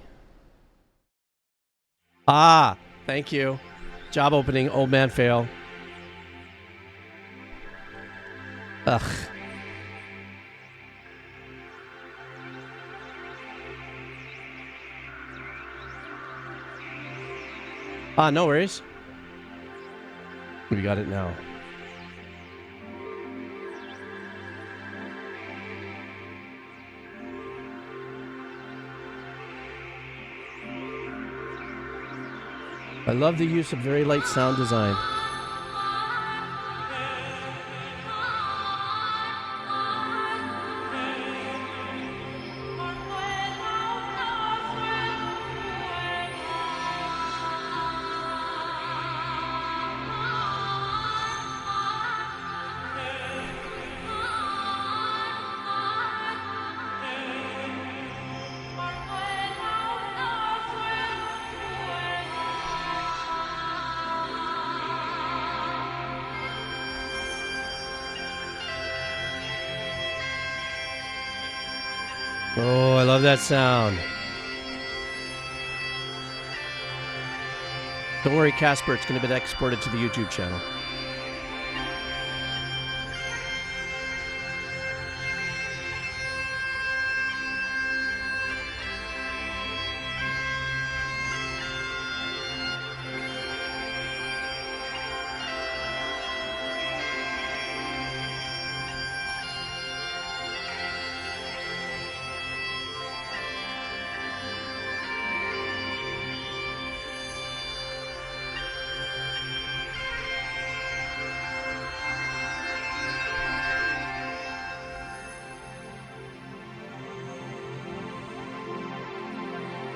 Ah, thank you. Job opening, old man fail. Ugh. Ah, no worries. We got it now. I love the use of very light sound design. Oh, I love that sound. Don't worry, Casper, it's going to be exported to the YouTube channel.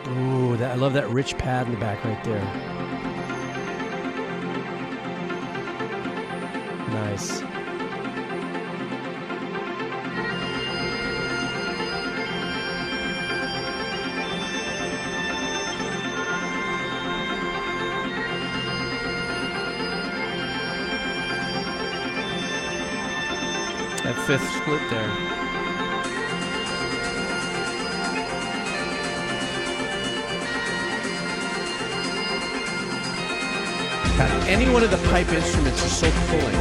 Ooh, I love that rich pad in the back right there. Nice. That fifth split there. God, any one of the pipe instruments are so pulling.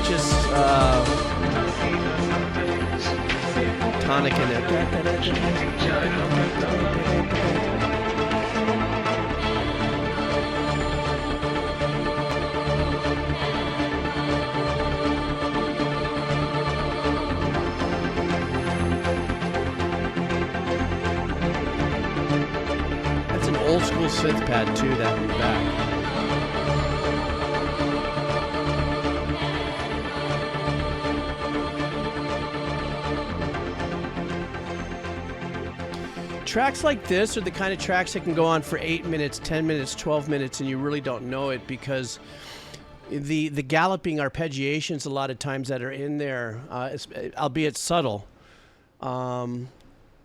just tonic in it. That's an old school synth pad too, that in the back. Tracks like this are the kind of tracks that can go on for 8 minutes, 10 minutes, 12 minutes, and you really don't know it because the galloping arpeggiations a lot of times that are in there, albeit subtle, and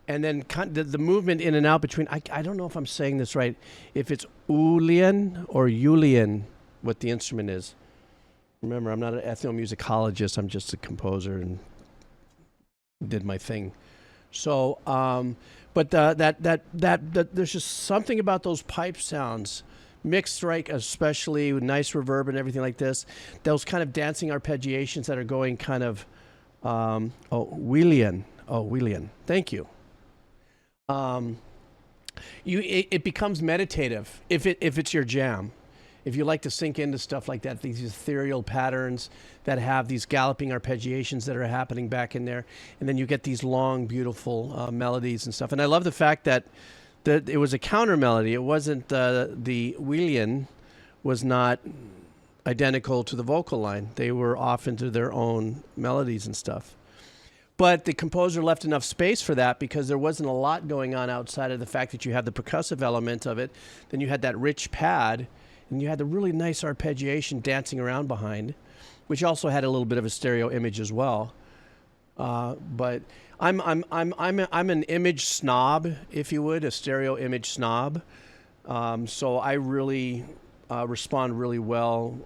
then the movement in and out between, I don't know if I'm saying this right, if it's Ulian or Julian, what the instrument is. Remember, I'm not an ethnomusicologist, I'm just a composer and did my thing. So, but there's just something about those pipe sounds, mixed right, especially with nice reverb and everything like this. Those kind of dancing arpeggiations that are going kind of, Willian. Thank you. It becomes meditative if it's your jam. If you like to sink into stuff like that, these ethereal patterns that have these galloping arpeggiations that are happening back in there, and then you get these long, beautiful melodies and stuff. And I love the fact that it was a counter melody. It wasn't the Willian was not identical to the vocal line. They were off into their own melodies and stuff. But the composer left enough space for that because there wasn't a lot going on outside of the fact that you have the percussive element of it. Then you had that rich pad. And you had the really nice arpeggiation dancing around behind, which also had a little bit of a stereo image as well. But I'm an image snob, if you would, a stereo image snob. So I really respond really well,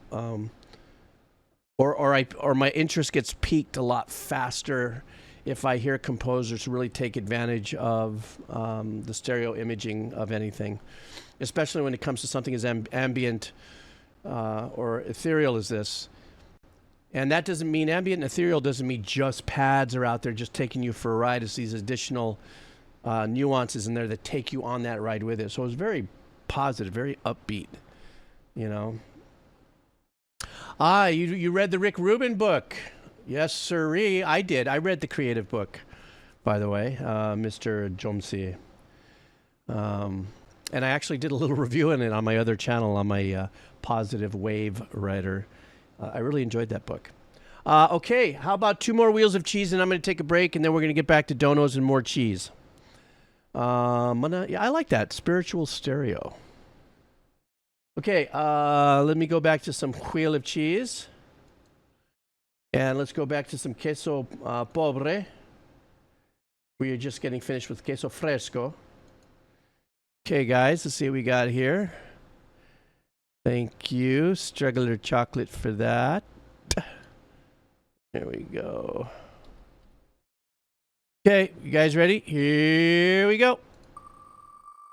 or my interest gets piqued a lot faster if I hear composers really take advantage of the stereo imaging of anything. Especially when it comes to something as ambient or ethereal as this. And that doesn't mean, ambient and ethereal doesn't mean just pads are out there just taking you for a ride. It's these additional nuances in there that take you on that ride with it. So it was very positive, very upbeat, you know. You read the Rick Rubin book. Yes, sirree, I did. I read the creative book, by the way, Mr. Jomsi. And I actually did a little review in it on my other channel, on my Positive Wave Writer. I really enjoyed that book. Okay, how about 2 more wheels of cheese, and I'm going to take a break, and then we're going to get back to donos and more cheese. I like that, spiritual stereo. Okay, let me go back to some wheel of cheese. And let's go back to some queso pobre. We are just getting finished with queso fresco. Okay, guys, let's see what we got here. Thank you, Struggler Chocolate, for that. There we go. Okay, you guys ready? Here we go.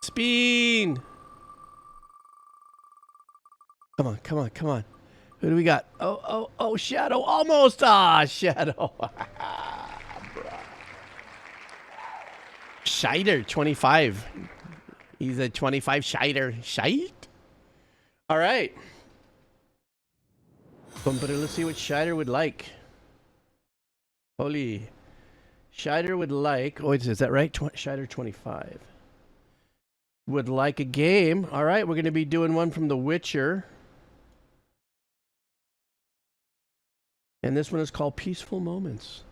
Spin. Come on, come on, come on. Who do we got? Oh, Shadow, almost. Shadow. Scheider, 25. He's a 25 Scheider. Shite? All right. But let's see what Scheider would like. Holy. Scheider would like... Oh, is that right? Scheider 25. Would like a game. All right, we're going to be doing one from The Witcher. And this one is called Peaceful Moments.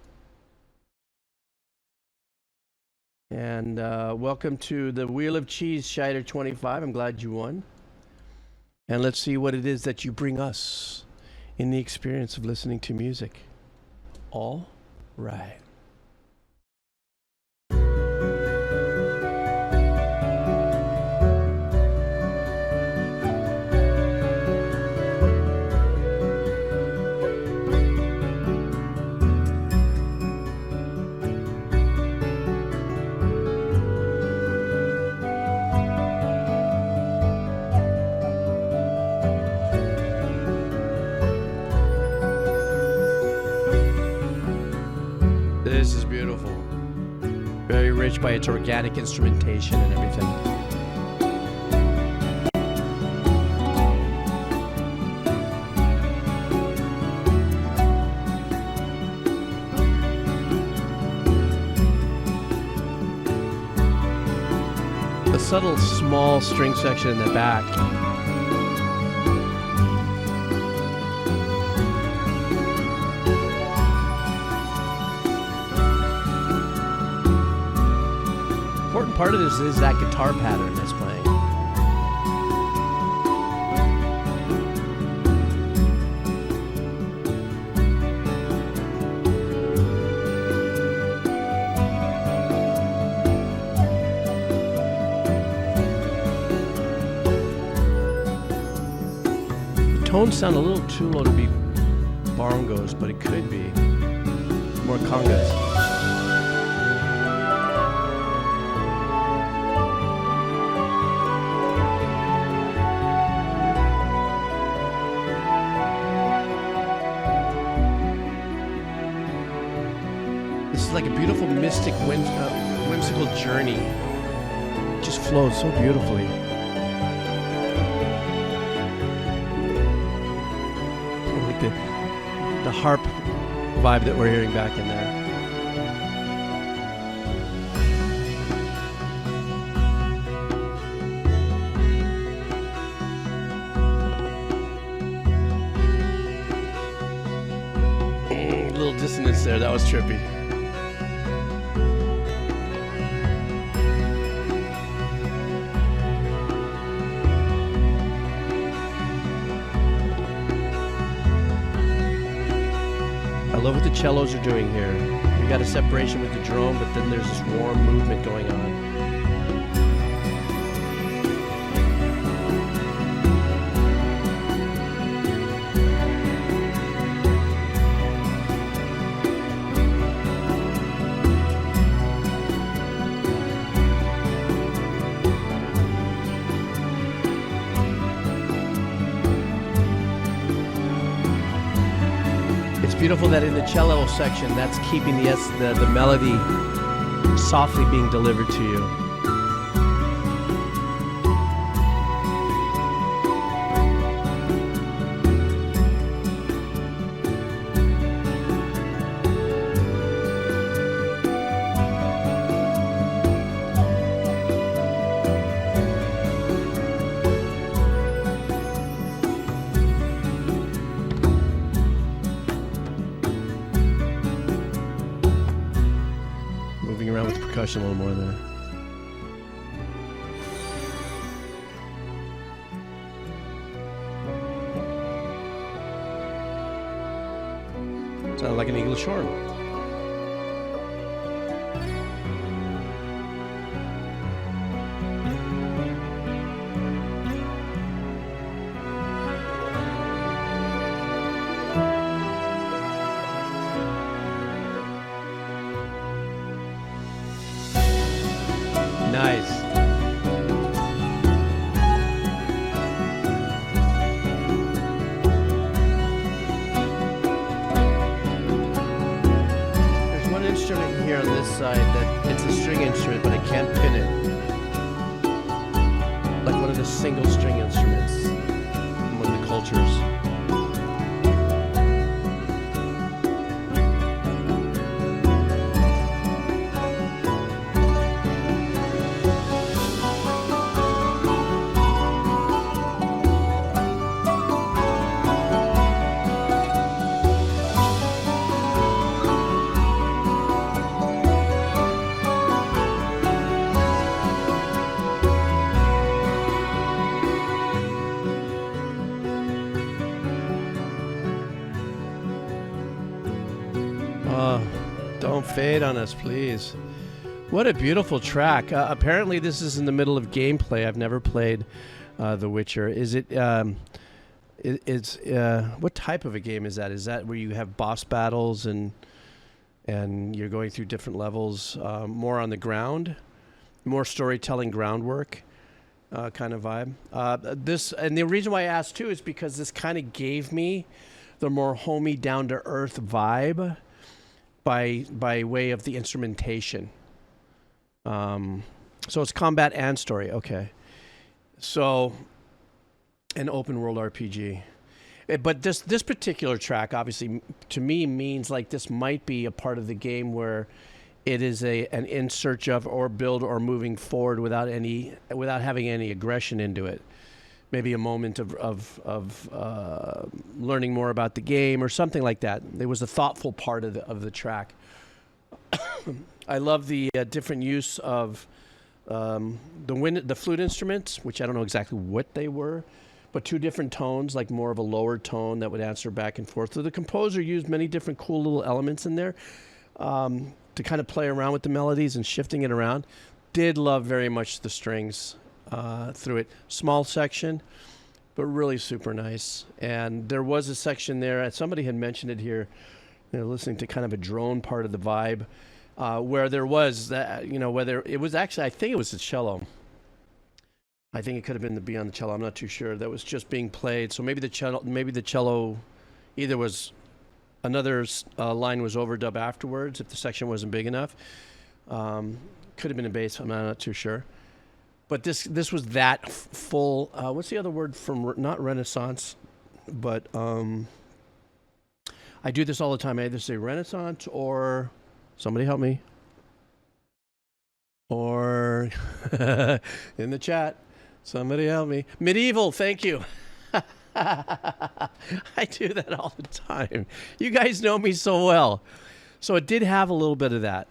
And welcome to the Wheel of Cheese, Scheider 25. I'm glad you won. And let's see what it is that you bring us in the experience of listening to music. All right. This is beautiful. Very rich by its organic instrumentation and everything. The subtle small string section in the back. Important part of this is that guitar pattern that's playing. The tones sound a little too low to be bongos, but it could be more congas. Like a beautiful mystic whimsical journey. It just flows so beautifully. Like the harp vibe that we're hearing back in there. A little dissonance there, that was trippy. I love what the cellos are doing here. We got a separation with the drone, but then there's this warm movement going on. Beautiful that in the cello section, that's keeping the melody softly being delivered to you. A little more there. Sounded like an English horn. Nice. There's one instrument here on this side that it's a string instrument, but I can't pin it. Like one of the single string instruments from one of the cultures. Don't fade on us, please. What a beautiful track. Apparently this is in the middle of gameplay. I've never played The Witcher. Is it what type of a game is that? Is that where you have boss battles and you're going through different levels, more on the ground, more storytelling groundwork kind of vibe? And the reason why I asked too is because this kind of gave me the more homey, down to earth vibe by way of the instrumentation. So it's combat and story. Okay. So an open world RPG. But this particular track, obviously, to me means like this might be a part of the game where it is an in search of or build or moving forward without having any aggression into it. Maybe a moment of learning more about the game or something like that. It was a thoughtful part of the track. I love the different use of the flute instruments, which I don't know exactly what they were, but two different tones, like more of a lower tone that would answer back and forth. So the composer used many different cool little elements in there to kind of play around with the melodies and shifting it around. Did love very much the strings through it. Small section, but really super nice. And there was a section there, somebody had mentioned it here, listening to kind of a drone part of the vibe, where there was that, whether it was actually, I think it was the cello. I think it could have been the B on the cello. I'm not too sure. That was just being played. So maybe the cello either was another line was overdub afterwards if the section wasn't big enough. Could have been a bass. I'm not too sure. But this was that full. What's the other word from not Renaissance, but I do this all the time. I either say Renaissance or somebody help me, or in the chat. Somebody help me. Medieval, thank you. I do that all the time. You guys know me so well. So it did have a little bit of that,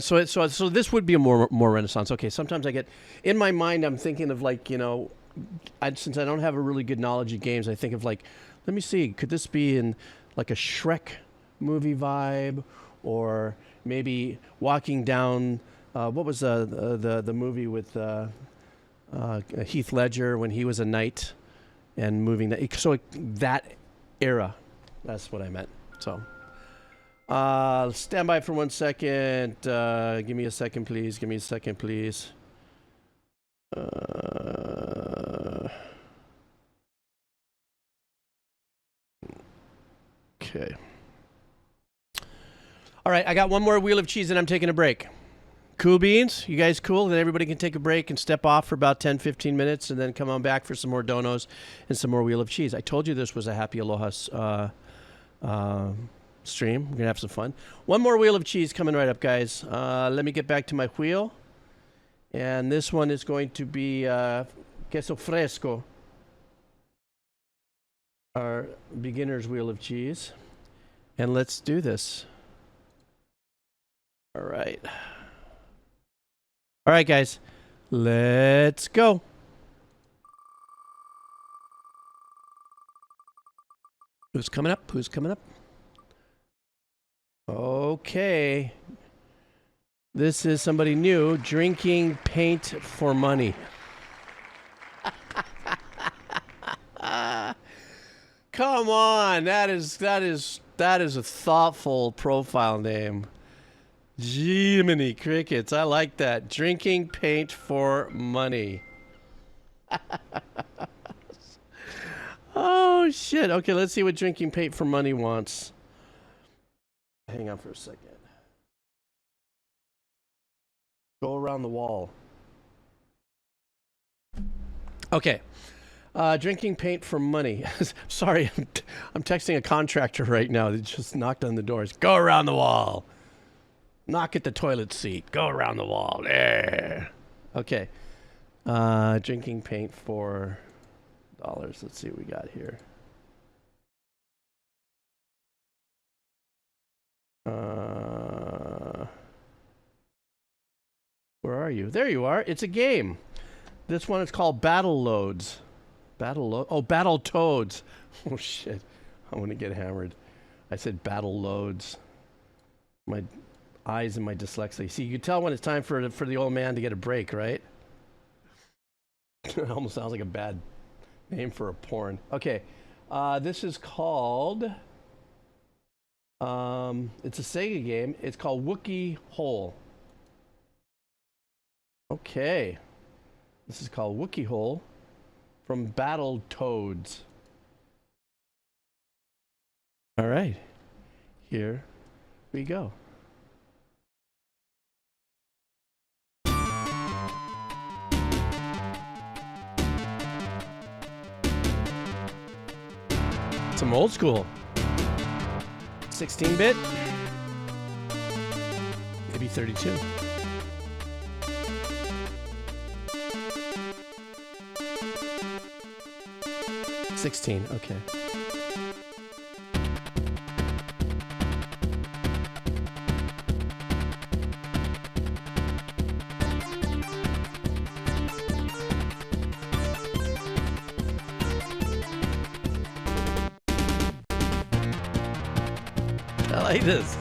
So this would be a more Renaissance. Okay, sometimes I get, in my mind, I'm thinking of like, since I don't have a really good knowledge of games, I think of like, let me see, could this be in like a Shrek movie vibe, or maybe walking down... what was the movie with Heath Ledger when he was a knight and moving that? So that era, that's what I meant. So stand by for 1 second. Give me a second, please. Give me a second, please. Okay. All right, I got one more wheel of cheese and I'm taking a break. Cool beans? You guys cool? Then everybody can take a break and step off for about 10, 15 minutes and then come on back for some more donos and some more wheel of cheese. I told you this was a Happy Aloha stream. We're going to have some fun. One more wheel of cheese coming right up, guys. Let me get back to my wheel. And this one is going to be queso fresco, our beginner's wheel of cheese. And let's do this. All right. All right, guys, let's go. Who's coming up? Who's coming up? Okay. This is somebody new, drinking paint for money. Come on, that is a thoughtful profile name. Jiminy crickets, I like that. Drinking paint for money. Oh, shit. Okay, let's see what drinking paint for money wants. Hang on for a second. Go around the wall. Okay. Drinking paint for money. Sorry, I'm texting a contractor right now that just knocked on the doors. Go around the wall. Knock at the toilet seat. Go around the wall. There. Okay. Drinking paint for dollars. Let's see what we got here. Where are you? There you are. It's a game. This one is called Battletoads. Battletoads. Oh shit. I'm gonna get hammered. I said Battletoads. My eyes and my dyslexia. See, you can tell when it's time for the old man to get a break, right? It almost sounds like a bad name for a porn. Okay, this is called. It's a Sega game. It's called Wookie Hole. Okay, this is called Wookie Hole from Battletoads. All right. Here we go. Some old school. 16-bit. Maybe 32. $16, okay. I like this.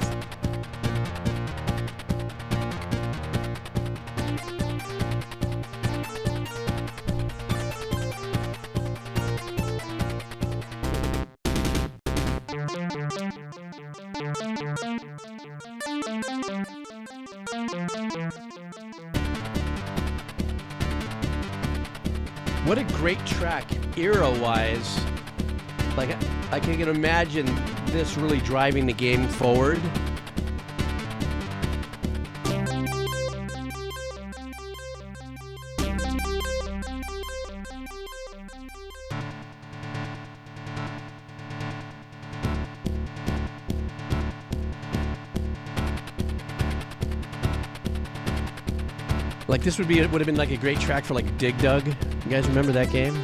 What a great track, era-wise. Like, I can imagine this really driving the game forward. Like this would have been like a great track for like Dig Dug. You guys remember that game?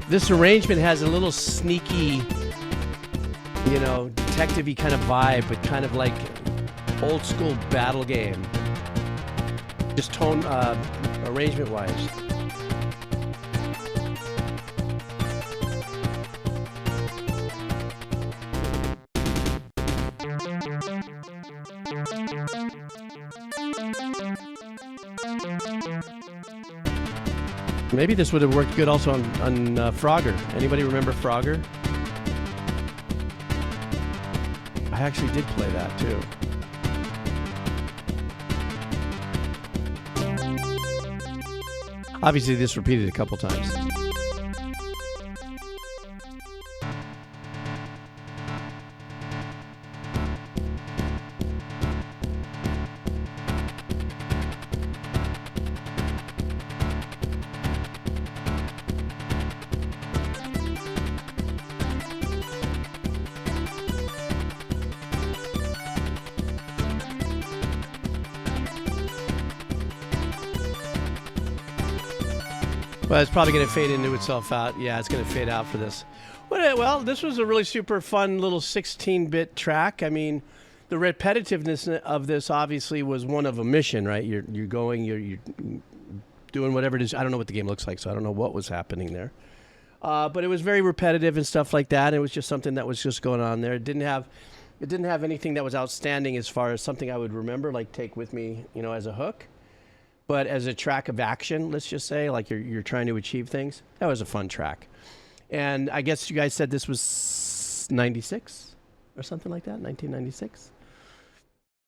This arrangement has a little sneaky, you know, detective-y kind of vibe, but kind of like old school battle game. Just tone, arrangement-wise. Maybe this would have worked good also on Frogger. Anybody remember Frogger? I actually did play that too. Obviously this repeated a couple times. Well, it's probably going to fade into itself out. Yeah, it's going to fade out for this. Well, this was a really super fun little 16-bit track. I mean, the repetitiveness of this obviously was one of a mission, right? You're going, you're doing whatever it is. I don't know what the game looks like, so I don't know what was happening there. But it was very repetitive and stuff like that. It was just something that was just going on there. It didn't have anything that was outstanding as far as something I would remember, like take with me, you know, as a hook. But as a track of action, let's just say, like you're trying to achieve things, that was a fun track. And I guess you guys said this was 96 or something like that, 1996.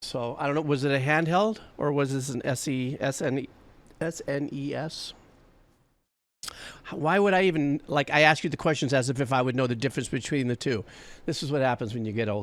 So I don't know, was it a handheld or was this an SNES? Why would I even, like, I ask you the questions as if I would know the difference between the two. This is what happens when you get old.